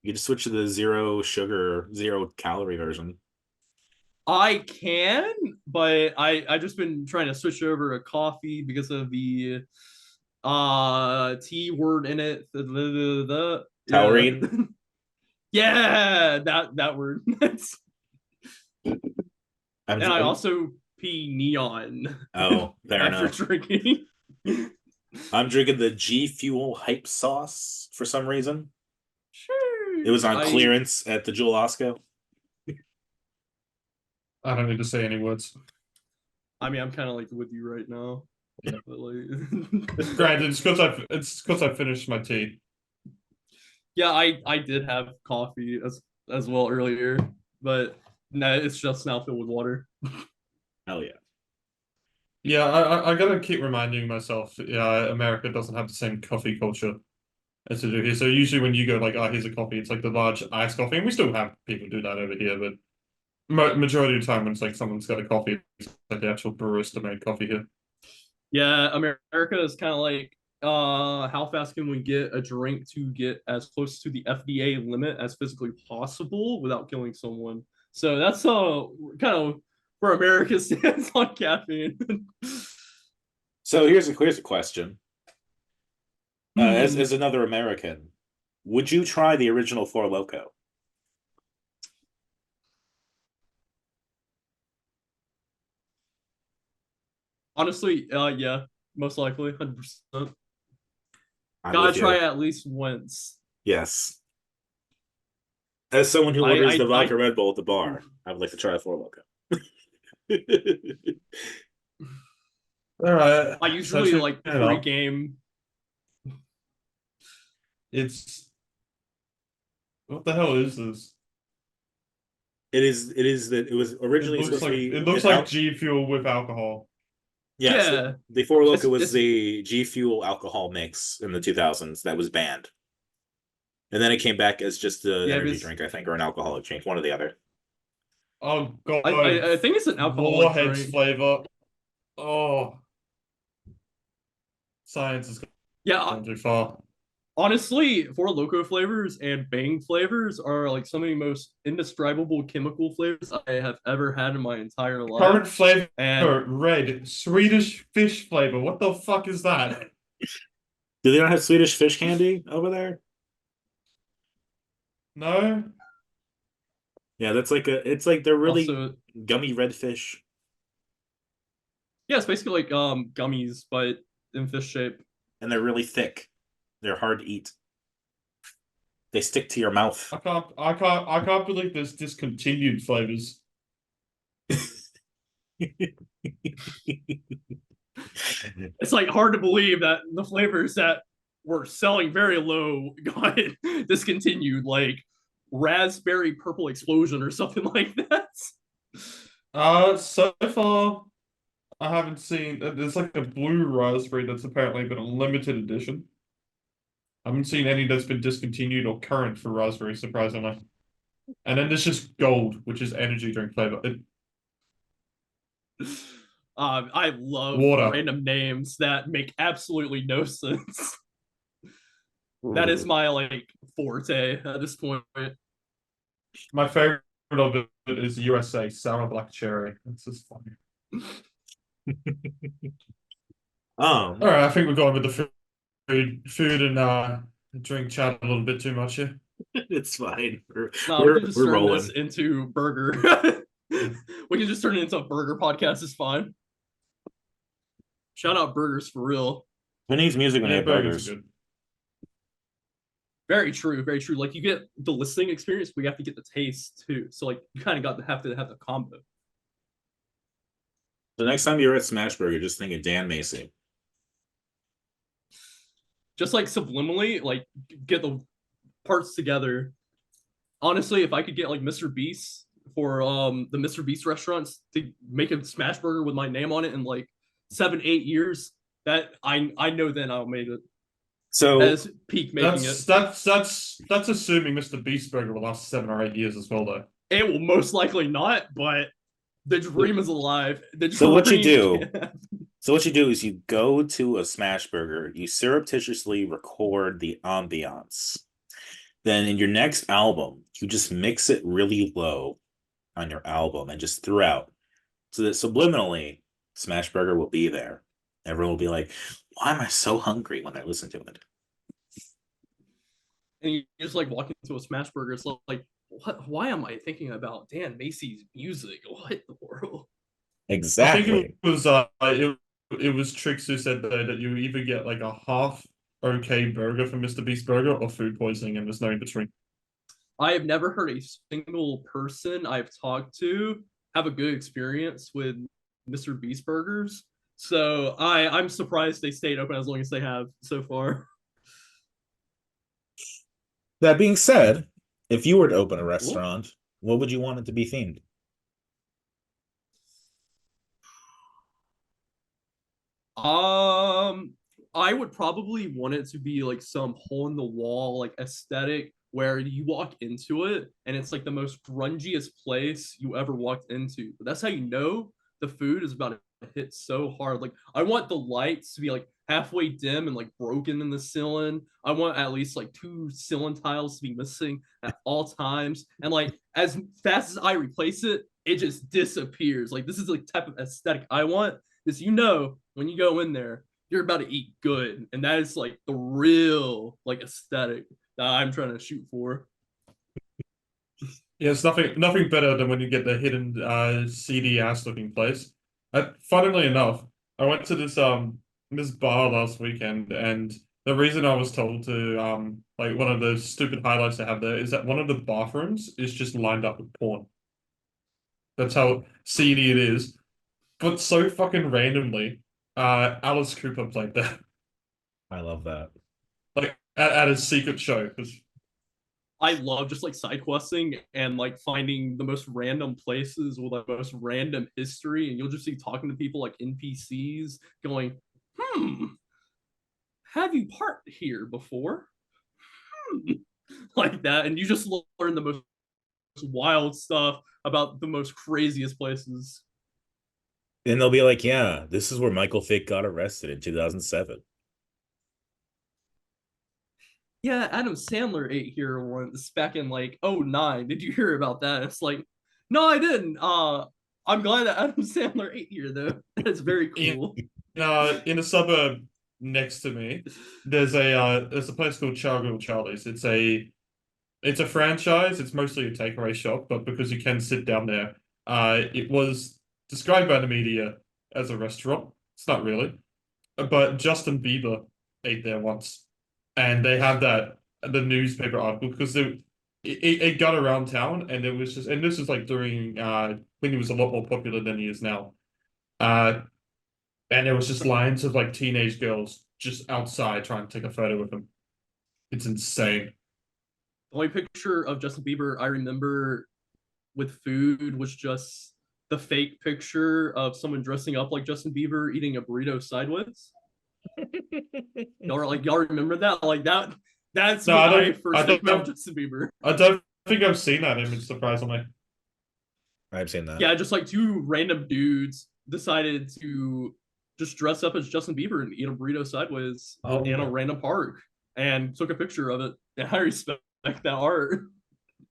You just switch to the zero sugar, zero calorie version. I can, but I just been trying to switch over to coffee because of the T word in it. Taurine? Yeah, that word. And I I'm- also pee neon Oh, fair after enough. drinking. I'm drinking the G Fuel hype sauce for some reason. Sure. It was on clearance at the Jewel Osco. I don't need to say any words. I mean, I'm kind of like with you right now. Yeah. But like... Granted, it's because I finished my tea. Yeah, I did have coffee as well earlier, but no, it's just now filled with water. Hell yeah. Yeah, I gotta keep reminding myself, yeah, America doesn't have the same coffee culture as we do here. So usually when you go like, oh, here's a coffee, it's like the large iced coffee, and we still have people do that over here, but majority of the time when it's like someone's got a coffee, it's like the actual barista made coffee here. Yeah, America is kind of like, how fast can we get a drink to get as close to the FDA limit as physically possible without killing someone? So that's kind of where America stands on caffeine. So here's a question. As another American, would you try the original Four Loko? Honestly, yeah, most likely, 100%. I'm Gotta with you. try it at least once. Yes. As someone who orders the vodka I- Red Bull at the bar, I would like to try a Four Loko. All right. I usually So like check it out. pre-game. It's what the hell is this? It is that it was originally It looks supposed to be it looks an like G Fuel with alcohol. Yes, Yeah. the Four Loko It's- was it's- the G Fuel alcohol mix in the 2000s that was banned. And then it came back as just an Yeah, energy because- drink, I think, or an alcoholic drink, one or the other. Oh god. I think it's an alcoholic Warheads drink. flavor. Oh. Science is Yeah, gone too far. honestly, Four Loko flavors and Bang flavors are like some of the most indescribable chemical flavors I have ever had in my entire life. Current flavor And red. Swedish fish flavor. What the fuck is that? Do they not have Swedish fish candy over there? No? Yeah, that's like it's like they're really also, gummy red fish. yeah, it's basically like gummies, but in fish shape. And they're really thick. They're hard to eat. They stick to your mouth. I can't believe there's discontinued flavors. It's like hard to believe that the flavors that were selling very low got discontinued, like raspberry purple explosion or something like that. So far I haven't seen there's like a blue raspberry that's apparently been a limited edition. I haven't seen any that's been discontinued or current for raspberry, surprisingly. And then there's just gold, which is energy drink flavor. I love Water. random names that make absolutely no sense. That is my like forte at this point. My favorite of it is USA sour black cherry. It's just funny. All right, I think we're going with the food and drink chat a little bit too much here. It's fine. No, we can just we're turn rolling. this into burger. We can just turn it into a burger podcast. It's fine. Shout out burgers for real. Who needs music when they have burgers? Are good. Very true, very true. Like you get the listening experience, but you have to get the taste too. So like you kind of got to have the combo. The next time you're at SmashBurger, just think of Dan Macy. Just like subliminally, like get the parts together. Honestly, if I could get like Mr. Beast for the Mr. Beast restaurants to make a SmashBurger with my name on it in like 7-8 years, that I know then I'll make it. So as peak making it. That's assuming Mr. Beast Burger will last 7 or 8 years as well, though. It will most likely not, but the dream is alive. So what you do is you go to a SmashBurger, you surreptitiously record the ambiance. Then in your next album, you just mix it really low on your album and just throughout, so that subliminally SmashBurger will be there. Everyone will be like, why am I so hungry when I listen to it? And you just like walk into a SmashBurger, it's like, what? Why am I thinking about Dan Macy's music? What in the world? Exactly. I think it was Trix who said that you either get like a half okay burger from Mr. Beast Burger or food poisoning, and there's no in between. I have never heard a single person I've talked to have a good experience with Mr. Beast Burgers. So I'm surprised they stayed open as long as they have so far. That being said, if you were to open a restaurant, what would you want it to be themed? I would probably want it to be like some hole in the wall like aesthetic where you walk into it and it's like the most grungiest place you ever walked into. But that's how you know the food is about to hit so hard. Like I want the lights to be like halfway dim and like broken in the ceiling. I want at least like 2 ceiling tiles to be missing at all times. And like as fast as I replace it, it just disappears. Like this is the type of aesthetic I want. Is when you go in there, you're about to eat good. And that is like the real like aesthetic that I'm trying to shoot for. Yeah, it's nothing better than when you get the hidden seedy ass looking place. Funnily enough, I went to this bar last weekend, and the reason I was told to like one of the stupid highlights they have there is that one of the bathrooms is just lined up with porn. That's how seedy it is. But so fucking randomly, Alice Cooper played there. I love that. Like at a secret show. I love just like side questing and like finding the most random places with like most random history, and you'll just be talking to people like NPCs going, have you parked here before? Like that, and you just learn the most wild stuff about the most craziest places. And they'll be like, yeah, this is where Michael Vick got arrested in 2007. Yeah, Adam Sandler ate here once back in like 2009. Did you hear about that? It's like, no, I didn't. I'm glad that Adam Sandler ate here though. That's very cool. In a suburb next to me, there's a place called Charlie's. It's a franchise. It's mostly a takeaway shop, but because you can sit down there, it was described by the media as a restaurant. It's not really, but Justin Bieber ate there once, and they have the newspaper article because it got around town, and it was just, and this is like during when he was a lot more popular than he is now, and there was just lines of like teenage girls just outside trying to take a photo with him. It's insane. The only picture of Justin Bieber I remember with food was just the fake picture of someone dressing up like Justin Bieber eating a burrito sideways. Y'all remember that? Like that That's No, when I I don't. first think about Justin Bieber. I don't think I've seen that image. Surprisingly, I've seen that. Yeah, just like two random dudes decided to just dress up as Justin Bieber and eat a burrito sideways in a random park and took a picture of it. And I respect that art.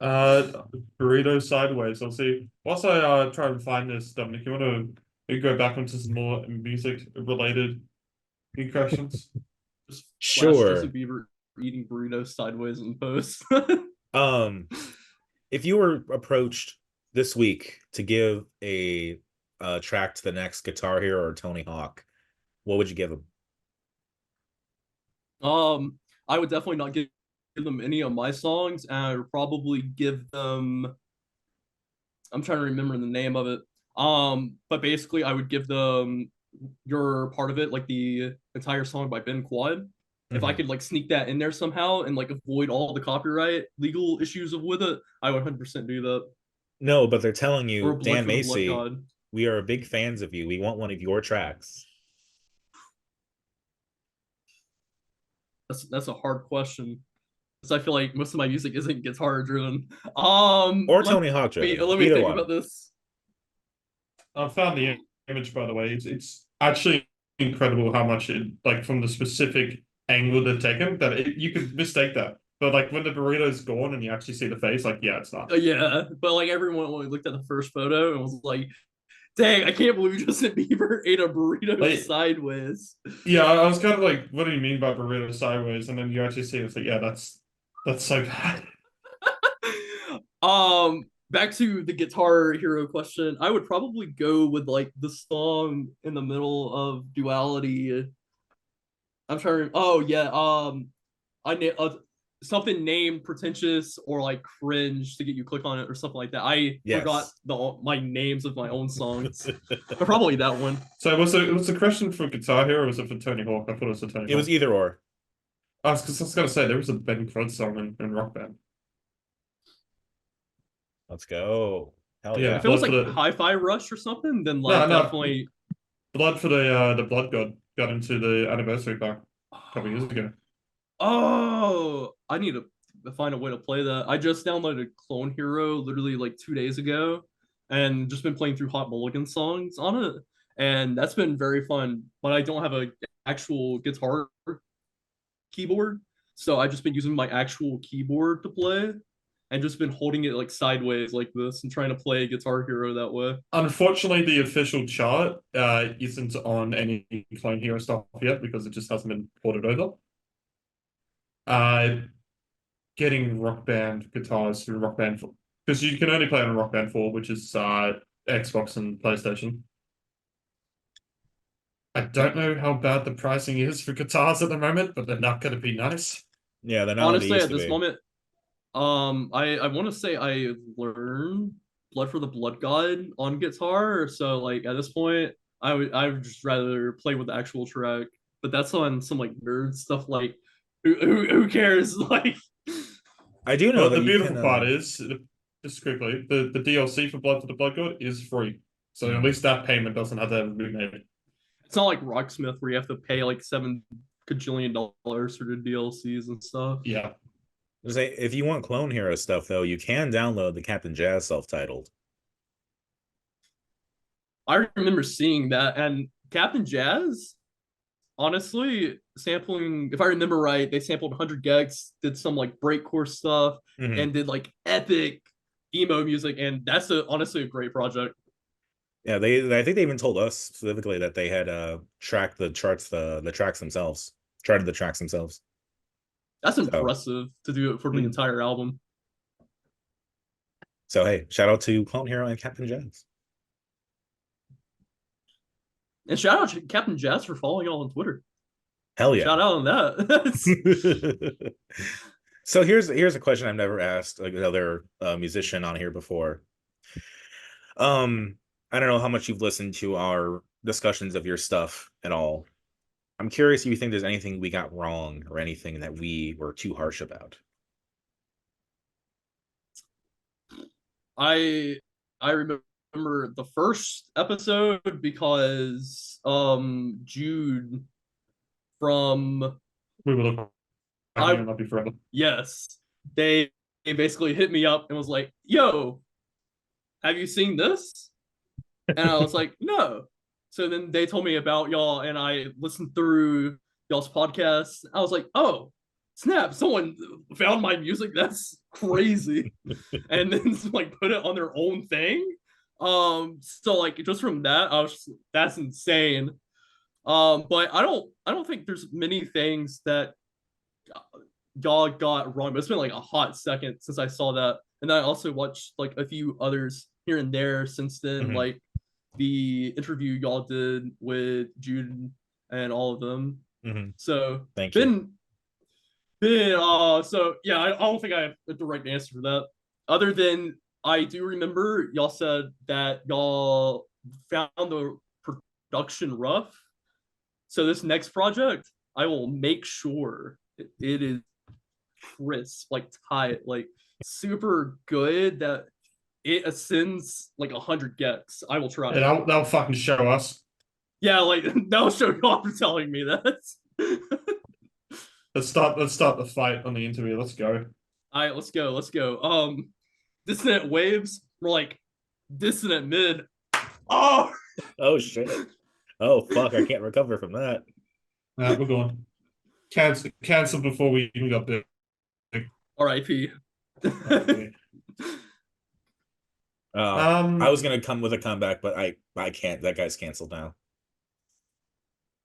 burrito sideways. I'll see. Whilst I try and find this, Dominic, you want to go back into some more music related questions? Just flash Sure. Justin Bieber eating burritos sideways in post. If you were approached this week to give a track to the next Guitar Hero or Tony Hawk, what would you give them? I would definitely not give them any of my songs, and I would probably give them. I'm trying to remember the name of it. But basically, I would give them Your Part of It, like the entire song by Ben Quad. If I could like sneak that in there somehow and like avoid all the copyright legal issues with it, I would 100% do that. No, but they're telling Or you, Blood Dan for the Blood Macy, God. we are big fans of you. We want one of your tracks. That's a hard question. Because I feel like most of my music isn't guitar driven. Or Tony Hawk driven. Let me Either think one. about this. I found the image, by the way. It's actually incredible how much it, like, from the specific angle they're taken, that you could mistake that. But like when the burrito's gone and you actually see the face, like, yeah, it's not. Yeah, but like everyone when we looked at the first photo and was like, "Dang, I can't believe Justin Bieber ate a burrito Like, sideways." Yeah, I was kind of like, what do you mean by burrito sideways? And then you actually see it, it's like, yeah, that's so bad. Back to the Guitar Hero question. I would probably go with like the song in the middle of Duality. I'm trying. Oh yeah. Something named Pretentious or like Cringe to get you click on it or something like that. I forgot my names of my own songs. But probably that one. So was it a question for Guitar Hero or was it for Tony Hawk? I thought it was for Tony Hawk. It was either or. I was gonna say there was a Ben Crud song in Rock Band. Let's go. Hell Yeah, yeah. If it was like Hi-Fi Rush or something, then like definitely Blood for the Blood God got into the anniversary pack a couple years ago. Oh, I need to find a way to play that. I just downloaded Clone Hero literally like 2 days ago and just been playing through Hot Mulligan songs on it. And that's been very fun. But I don't have an actual guitar keyboard. So I've just been using my actual keyboard to play and just been holding it like sideways like this and trying to play Guitar Hero that way. Unfortunately, the official chart isn't on any Clone Hero stuff yet because it just hasn't been ported over. Getting Rock Band guitars through Rock Band 4, because you can only play on Rock Band 4, which is Xbox and PlayStation. I don't know how bad the pricing is for guitars at the moment, but they're not going to be nice. Yeah, they're not. Honestly, at this moment, I want to say I learned Blood for the Blood God on guitar, so like at this point, I would just rather play with the actual track. But that's on some like nerd stuff. Like, who cares? Like, I do know that the beautiful can, part is, just quickly, the DLC for Blood for the Blood God is free, so at least that payment doesn't have to be made. It's not like Rocksmith where you have to pay like $7 gajillion for the DLCs and stuff. Yeah. If you want Clone Hero stuff, though, you can download the Captain Jazz self-titled. I remember seeing that, and Captain Jazz, honestly, sampling, if I remember right, they sampled 100 gex, did some like breakcore stuff, and did like epic emo music, and that's honestly a great project. Yeah, I think they even told us specifically that they had tracked the tracks themselves, charted the tracks themselves. That's impressive to do it for the entire album. So hey, shout out to Clone Hero and Captain Jazz. And shout out to Captain Jazz for following y'all on Twitter. Hell yeah. Shout out on that. So here's a question I've never asked like another musician on here before. I don't know how much you've listened to our discussions of your stuff at all. I'm curious if you think there's anything we got wrong or anything that we were too harsh about. I remember the first episode because Jude from It'll not be forever. Yes, they basically hit me up and was like, "Yo, have you seen this?" And I was like, "No." So then they told me about y'all, and I listened through y'all's podcast. I was like, "Oh, snap! Someone found my music. That's crazy." And then like put it on their own thing. So like just from that, I was just, that's insane. But I don't think there's many things that y'all got wrong, but it's been like a hot second since I saw that. And then I also watched like a few others here and there since then, like the interview y'all did with Jude and all of them. So Thank you. So yeah, I don't think I have a direct answer for that. Other than I do remember y'all said that y'all found the production rough. So this next project, I will make sure it is crisp, like tight, like super good that it ascends like 100 gex. I will try. Yeah, that'll fucking show us. Yeah, like that'll show you off for telling me that. Let's start the fight on the interview. Let's go. All right, let's go. Dissonant Waves, we're like dissonant mid. Oh shit. Oh fuck, I can't recover from that. We're going. Cancel before we even got big. RIP. I was gonna come with a comeback, but I can't. That guy's canceled now.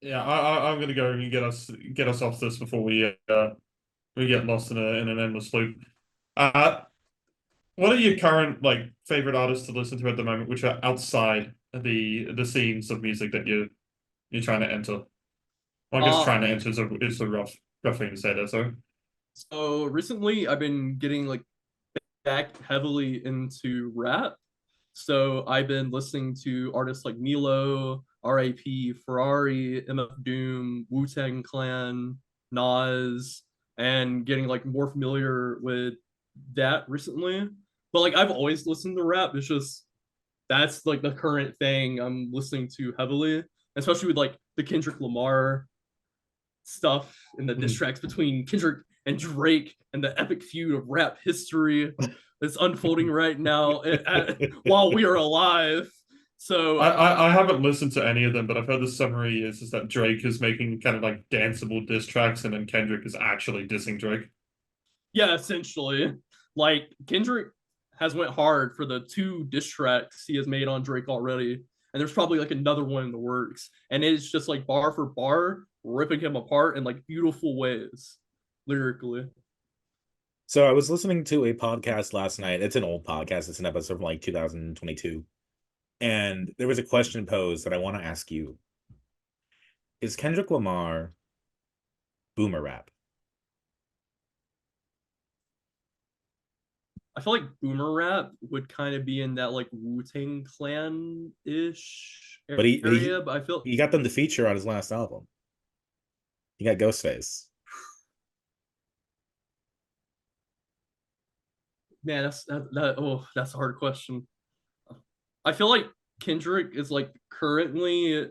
Yeah, I'm gonna go and get us off this before we get lost in an endless loop. What are your current like favorite artists to listen to at the moment, which are outside the scenes of music that you're trying to enter? Well, I guess trying to enter is a rough thing to say there. So recently, I've been getting like back heavily into rap. So I've been listening to artists like Milo, R.I.P. Ferrari, MF Doom, Wu-Tang Clan, Nas, and getting like more familiar with that recently. But like I've always listened to rap. It's just that's like the current thing I'm listening to heavily, especially with like the Kendrick Lamar stuff and the diss tracks between Kendrick and Drake and the epic feud of rap history that's unfolding right now while we are alive. So I haven't listened to any of them, but I've heard the summary is that Drake is making kind of like danceable diss tracks, and then Kendrick is actually dissing Drake. Yeah, essentially, like Kendrick has went hard for the 2 diss tracks he has made on Drake already, and there's probably like another one in the works, and it's just like bar for bar ripping him apart in like beautiful ways lyrically. So I was listening to a podcast last night. It's an old podcast. It's an episode from like 2022. And there was a question posed that I want to ask you. Is Kendrick Lamar boomer rap? I feel like boomer rap would kind of be in that like Wu-Tang Clan-ish area, but I feel he got them to feature on his last album. He got Ghostface. Man, that's a hard question. I feel like Kendrick is like currently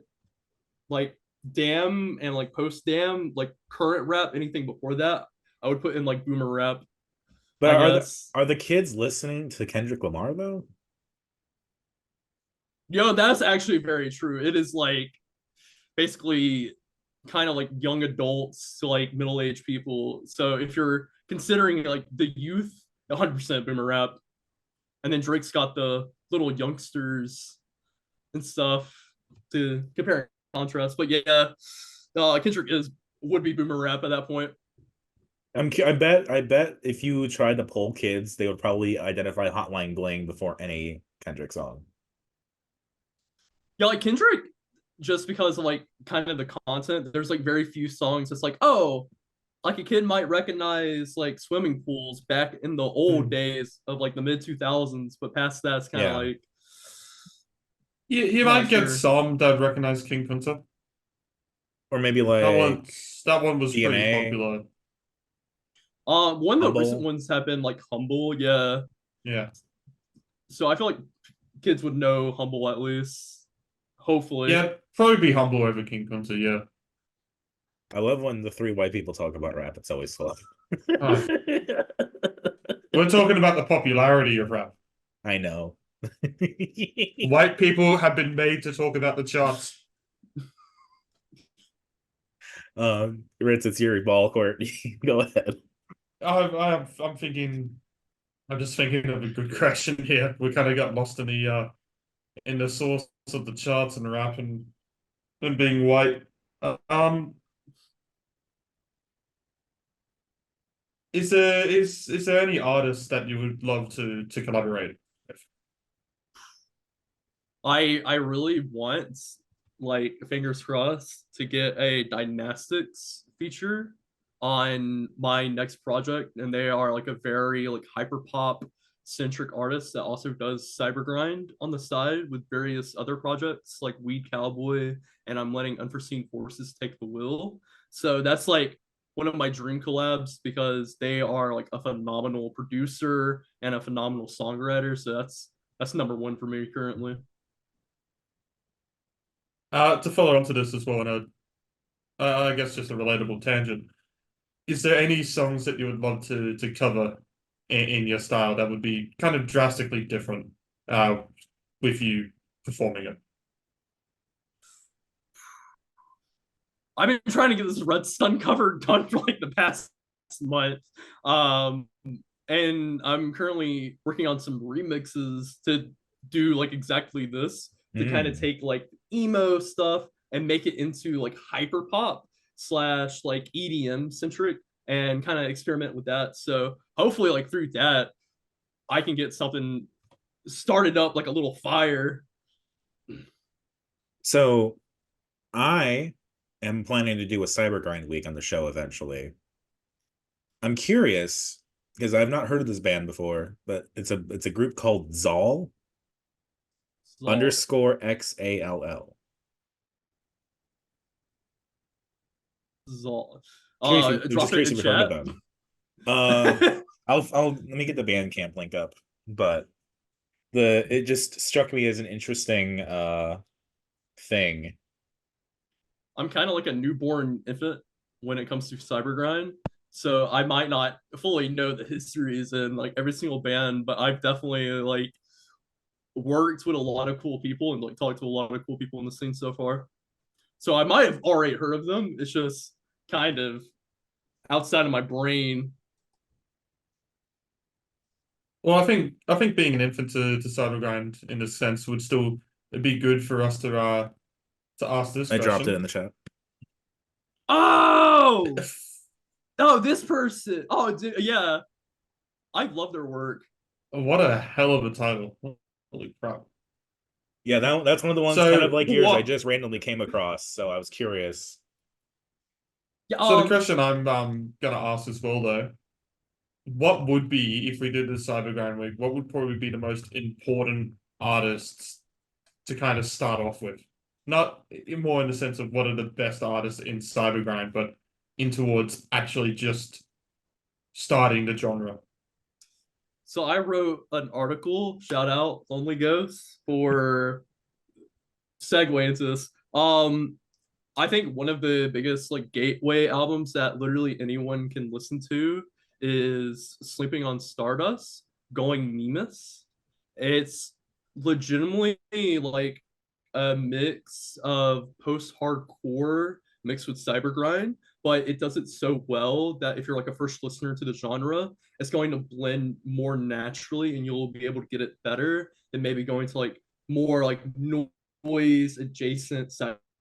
like Damn and like post Damn, like current rap, anything before that, I would put in like boomer rap. But are the kids listening to Kendrick Lamar though? Yo, that's actually very true. It is like basically kind of like young adults to like middle-aged people. So if you're considering like the youth, 100% boomer rap. And then Drake's got the little youngsters and stuff to compare and contrast. But yeah, Kendrick would be boomer rap at that point. I bet if you tried to poll kids, they would probably identify Hotline Bling before any Kendrick song. Yeah, like Kendrick, just because of like kind of the content, there's like very few songs. It's like, oh, like a kid might recognize like swimming pools back in the old days of like the mid 2000s, but past that, it's kind of like you might get some that recognize King Kunta, or maybe like that one was DNA. pretty popular. One of the recent ones have been like Humble, yeah. So I feel like kids would know Humble at least, hopefully. Yeah, probably be Humble over King Kunta, yeah. I love when the three white people talk about rap. It's always fun. Oh. We're talking about the popularity of rap. I know. White people have been made to talk about the charts. Ritz, it's your ball court. Go ahead. I'm thinking. I'm just thinking of a good question here. We kind of got lost in the source of the charts and rap and being white. Um, is there any artist that you would love to collaborate with? I really want, like, fingers crossed, to get a Dynastics feature on my next project, and they are like a very like hyper pop centric artist that also does Cybergrind on the side with various other projects like Weed Cowboy, and I'm letting Unforeseen Forces take the wheel. So that's like one of my dream collabs because they are like a phenomenal producer and a phenomenal songwriter. So that's number one for me currently. To follow on to this as well, and I guess just a relatable tangent. Is there any songs that you would love to cover in your style that would be kind of drastically different with you performing it? I've been trying to get this Red Sun cover done for like the past month. Um, and I'm currently working on some remixes to do like exactly this, to kind of take like emo stuff and make it into like hyper pop slash like EDM centric and kind of experiment with that. So hopefully like through that I can get something started up like a little fire. So I am planning to do a Cybergrind week on the show eventually. I'm curious because I've not heard of this band before, but it's a group called Zal underscore XALL. Zal. Just Drop it curious in if you've heard of chat. them. I'll let me get the Bandcamp link up, but it just struck me as an interesting thing. I'm kind of like a newborn infant when it comes to Cybergrind. So I might not fully know the histories in like every single band, but I've definitely like worked with a lot of cool people and like talked to a lot of cool people in the scene so far. So I might have already heard of them. It's just kind of outside of my brain. Well, I think being an infant to Cybergrind in this sense would still be good for us to ask this I dropped it question. in the chat. Oh, oh, this person. Oh, yeah. I love their work. What a hell of a title. Holy crap. Yeah, that's one of the ones So kind of like yours I what just randomly came across, so I was curious. Yeah, so the question I'm gonna ask as well though, what would be if we did the Cybergrind week, what would probably be the most important artists to kind of start off with? Not more in the sense of what are the best artists in Cybergrind, but in towards actually just starting the genre. So I wrote an article, shout out Lonely Ghost, for segue into this. I think one of the biggest like gateway albums that literally anyone can listen to is Sleeping on Stardust, Going Nemus. It's legitimately like a mix of post-hardcore mixed with cybergrind, but it does it so well that if you're like a first listener to the genre, it's going to blend more naturally and you'll be able to get it better than maybe going to like more like noise adjacent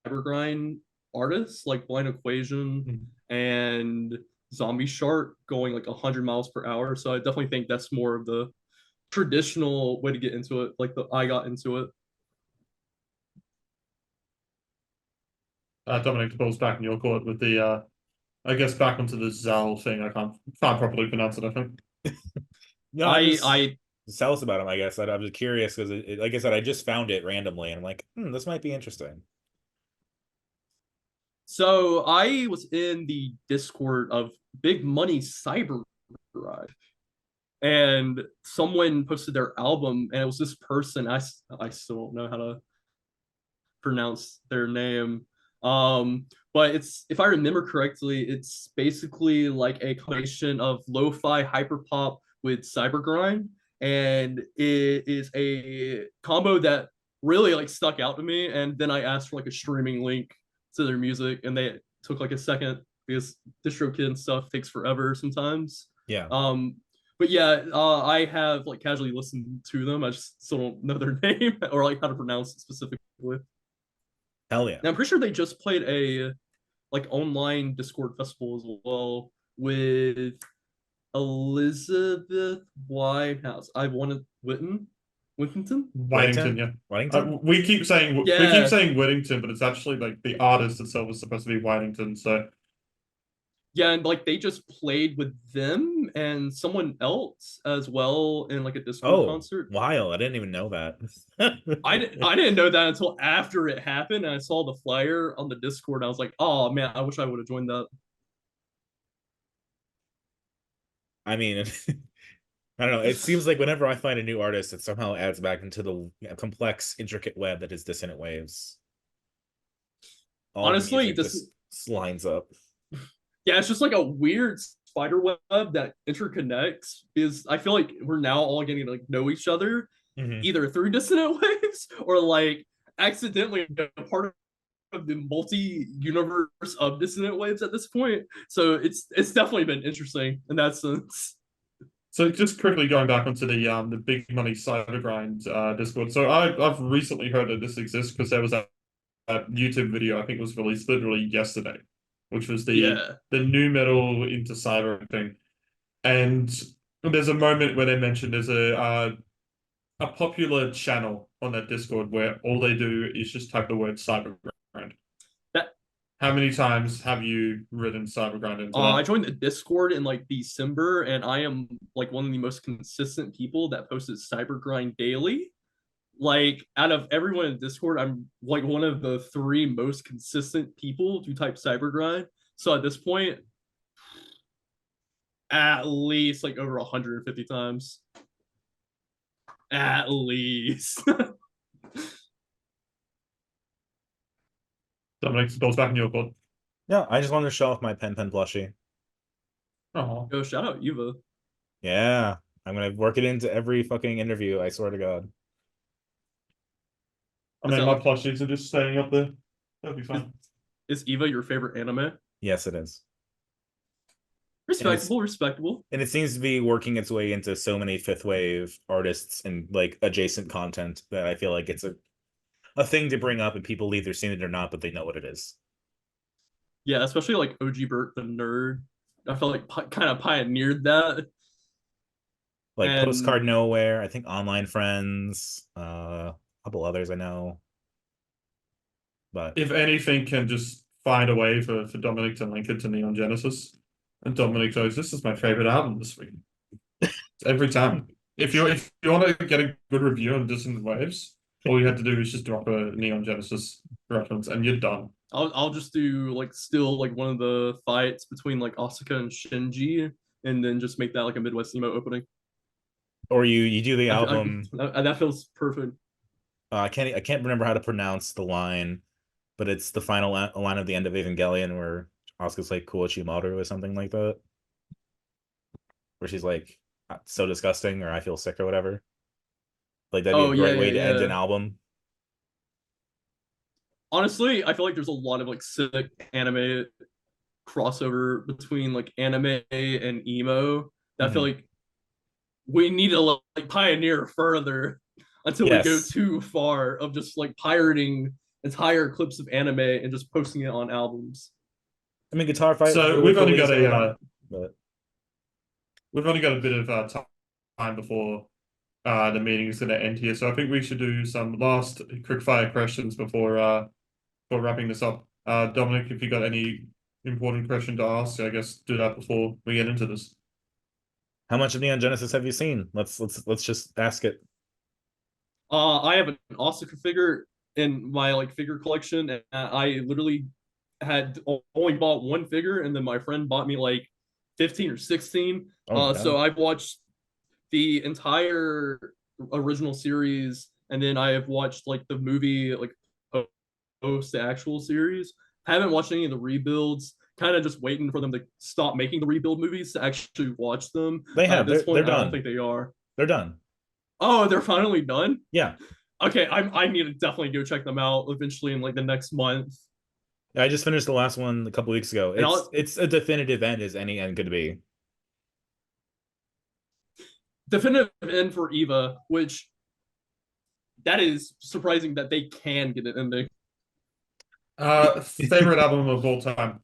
cybergrind artists like Blind Equation and Zombie Shark going like 100 miles per hour. So I definitely think that's more of the traditional way to get into it, like the I got into it. Dominic, the ball's back in your court with the I guess back onto the Zal thing. I can't properly pronounce it, I think. No, I tell us about him, I guess. I'm just curious because, like I said, I just found it randomly, and I'm like, this might be interesting. So I was in the Discord of Big Money Cyber Garage, and someone posted their album, and it was this person. I still don't know how to pronounce their name. but it's, if I remember correctly, it's basically like a combination of lo-fi hyperpop with cybergrind, and it is a combo that really like stuck out to me. And then I asked for like a streaming link to their music, and they took like a second because DistroKid and stuff takes forever sometimes. Yeah. But yeah, I have like casually listened to them. I just still don't know their name or like how to pronounce it specifically. Hell yeah. Now, I'm pretty sure they just played a like online Discord festival as well with Elizabeth Whitehouse. I wanted Whittington. Whitington, yeah. Whitington? We keep saying Yeah. Whittington, but it's actually like the artist itself is supposed to be Whitington. So Yeah, and like they just played with them and someone else as well in like a Discord concert. Wild. I didn't even know that. I didn't know that until after it happened, and I saw the flyer on the Discord. I was like, oh man, I wish I would have joined that. I mean, I don't know. It seems like whenever I find a new artist, it somehow adds back into the complex, intricate web that is Dissonant Waves. All Honestly, the music just lines up. Yeah, it's just like a weird spider web that interconnects, because I feel like we're now all getting to like know each other either through Dissonant Waves or like accidentally a part of the multi-universe of Dissonant Waves at this point. So it's definitely been interesting in that sense. So just quickly going back onto the big money Cybergrind Discord. So I've recently heard that this exists because there was a YouTube video, I think it was released literally yesterday, which was the new metal into cyber thing. And there's a moment where they mentioned there's a popular channel on that Discord where all they do is just type the word Cybergrind. How many times have you written Cybergrind into that? I joined the Discord in like December, and I am like one of the most consistent people that posted Cybergrind daily. Like out of everyone in Discord, I'm like one of the 3 most consistent people to type Cybergrind. So at this point, at least like over 150 times. At least. Dominic goes back in your court. Yeah, I just wanted to show off my pen plushie. Oh, Yo, shout out Eva. Yeah, I'm gonna work it into every fucking interview. I swear to God. I mean, my plushies are just staying up there. That'll be fun. Is Eva your favorite anime? Yes, it is. Respectable. And it seems to be working its way into so many fifth wave artists and like adjacent content that I feel like it's a thing to bring up, and people either seen it or not, but they know what it is. Yeah, especially like OG Bert the Nerd. I felt like kind of pioneered that. Like Postcard Nowhere, I think Online Friends, a couple others I know. But if anything can just find a way for Dominic to link it to Neon Genesis, and Dominic goes, "This is my favorite album this week." Every time. If you want to get a good review on Dissonant Waves, all you have to do is just drop a Neon Genesis reference, and you're done. I'll just do like still like one of the fights between like Asuka and Shinji, and then just make that like a Midwest emo opening. Or you do the album. That feels perfect. I can't remember how to pronounce the line, but it's the final line of the end of Evangelion where Asuka's like Kuochimaru or something like that, where she's like, "So disgusting," or "I feel sick," or whatever. Like that'd be a great way to end an album. Honestly, I feel like there's a lot of like sick anime crossover between like anime and emo that I feel like we need to like pioneer further until we go too far of just like pirating entire clips of anime and just posting it on albums. I mean, Guitar Fight. So we've only got a bit of time before the meeting is going to end here. So I think we should do some last quick fire questions before wrapping this up. Dominic, if you got any important question to ask, I guess do that before we get into this. How much of Neon Genesis have you seen? Let's just ask it. I have an Asuka figure in my like figure collection, and I literally had only bought one figure, and then my friend bought me like 15 or 16. So I've watched the entire original series, and then I have watched like the movie like post the actual series. Haven't watched any of the rebuilds. Kind of just waiting for them to stop making the rebuild movies to actually watch them. They have. At this point, They're I done. don't think they are. They're done. Oh, they're finally done? Yeah. Okay, I need to definitely go check them out eventually in like the next month. I just finished the last one a couple weeks ago. It's a definitive end as any end could be. Definitive end for Eva, which that is surprising that they can get an ending. Favorite album of all time?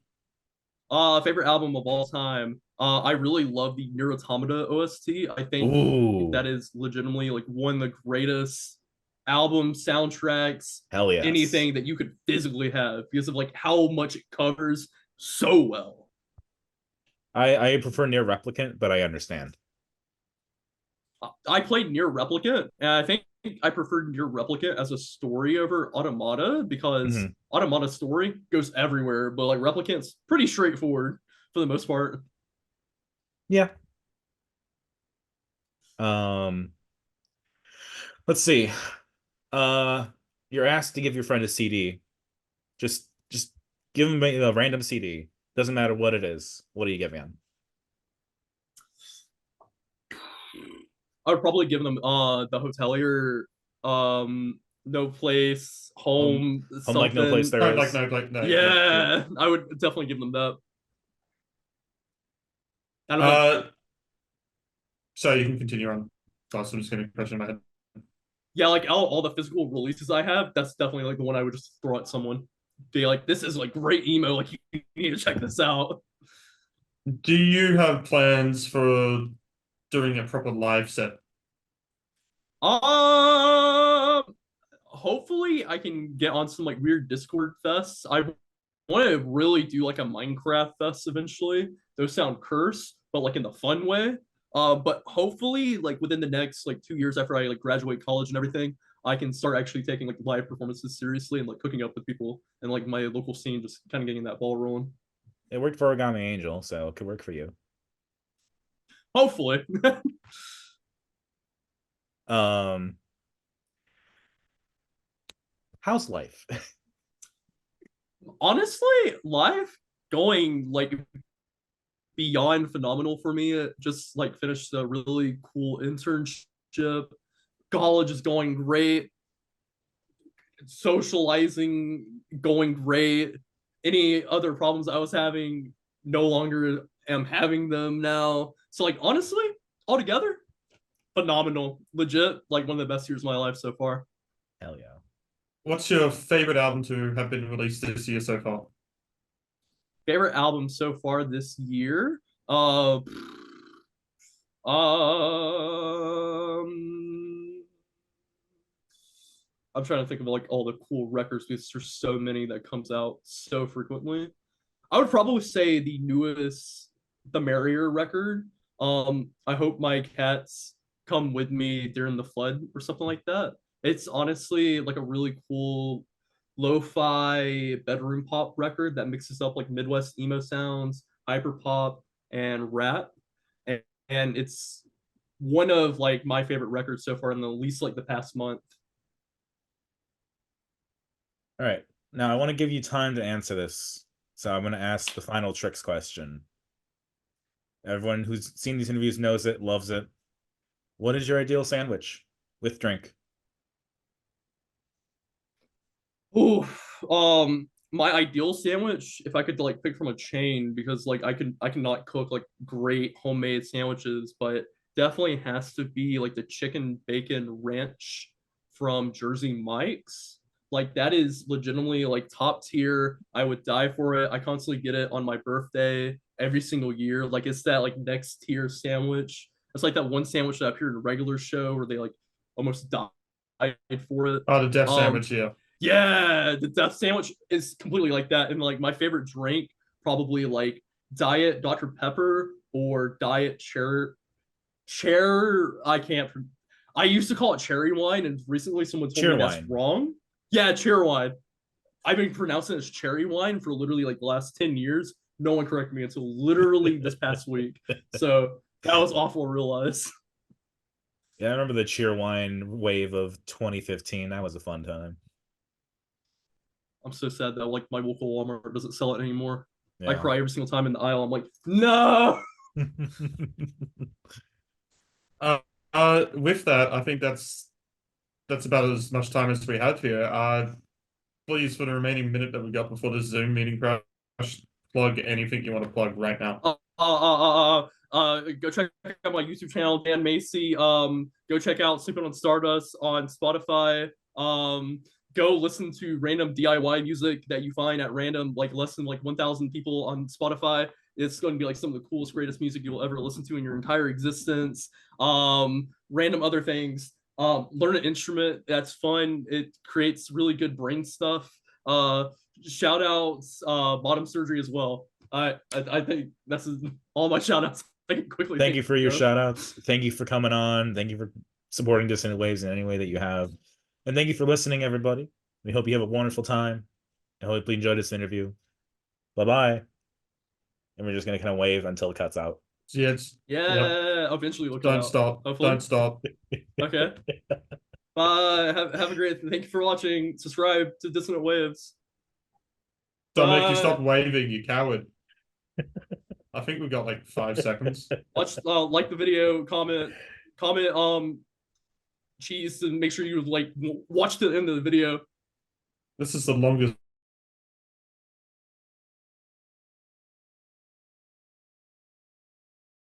Favorite album of all time. I really love the Nier Automata OST. I think Ooh. that is legitimately like one of the greatest album soundtracks, Hell yes. anything that you could physically have because of like how much it covers so well. I prefer Nier Replicant, but I understand. I played Nier Replicant, and I think I preferred Nier Replicant as a story over Automata because Automata's story goes everywhere, but like Replicant's pretty straightforward for the most part. Yeah. Let's see. You're asked to give your friend a CD. Just give him a random CD. Doesn't matter what it is. What are you giving him? I would probably give them the Hotelier, No Place, Home, Home like no place there is. No. Yeah, I would definitely give them that. So you can continue on. I'm just getting a question in my head. Yeah, like all the physical releases I have, that's definitely like the one I would just throw at someone. Be like, this is like great emo. Like you need to check this out. Do you have plans for doing a proper live set? Hopefully I can get on some like weird Discord fests. I want to really do like a Minecraft fest eventually. Those sound cursed, but like in the fun way. But hopefully like within the next like 2 years after I like graduate college and everything, I can start actually taking like live performances seriously and like hooking up with people and like my local scene, just kind of getting that ball rolling. It worked for Origami Angel, so it could work for you. Hopefully. How's life? Honestly, life going like beyond phenomenal for me. Just like finished a really cool internship. College is going great. Socializing going great. Any other problems I was having, no longer am having them now. So like honestly, altogether, phenomenal. Legit, like one of the best years of my life so far. Hell yeah. What's your favorite album to have been released this year so far? Favorite album so far this year? Um I'm trying to think of like all the cool records because there's so many that comes out so frequently. I would probably say the newest The Merrier record. I hope my cats come with me during the flood or something like that. It's honestly like a really cool lo-fi bedroom pop record that mixes up like Midwest emo sounds, hyper pop, and rap. And it's one of like my favorite records so far in the least like the past month. All right. Now I want to give you time to answer this. So I'm going to ask the final Trix question. Everyone who's seen these interviews knows it, loves it. What is your ideal sandwich with drink? Ooh, my ideal sandwich, if I could like pick from a chain, because like I cannot cook like great homemade sandwiches, but definitely has to be like the chicken bacon ranch from Jersey Mike's. Like that is legitimately like top tier. I would die for it. I constantly get it on my birthday every single year. Like it's that like next tier sandwich. It's like that one sandwich that appeared in a regular show where they like almost died for it. Oh, the death sandwich, yeah. Yeah, the death sandwich is completely like that. And like my favorite drink, probably like Diet Dr. Pepper or Diet I can't. I used to call it cherry wine, and recently someone told Cheer me wine. that's wrong. Yeah, cherry wine. I've been pronouncing it as cherry wine for literally like the last 10 years. No one corrected me until literally this past week. So that was awful to realize. Yeah, I remember the cheer wine wave of 2015. That was a fun time. I'm so sad that like my local Walmart doesn't sell it anymore. I Yeah. cry every single time in the aisle. I'm like, no. With that, I think that's about as much time as we have here. Please, for the remaining minute that we got before the Zoom meeting crash, plug anything you want to plug right now. Go check out my YouTube channel, Dan Macy. Go check out Sleeping on Stardust on Spotify. Go listen to random DIY music that you find at random, like less than like 1,000 people on Spotify. It's going to be like some of the coolest, greatest music you'll ever listen to in your entire existence. Random other things. Learn an instrument. That's fun. It creates really good brain stuff. Shout outs, bottom surgery as well. I think that's all my shout outs. I can quickly Thank you for your of. shout outs. Thank you for coming on. Thank you for supporting Dissonant Waves in any way that you have. And thank you for listening, everybody. We hope you have a wonderful time. I hope you enjoyed this interview. Bye-bye. And we're just going to kind of wave until it cuts out. Yeah, Eventually we'll Don't stop. Hopefully. Don't stop. Okay. Bye. Have a great. Thank you for watching. Subscribe to Dissonant Waves. Dominic, you stop waving, you coward. I think we've got like 5 seconds. Watch, like the video, comment, cheese, and make sure you like watch the end of the video. This is the longest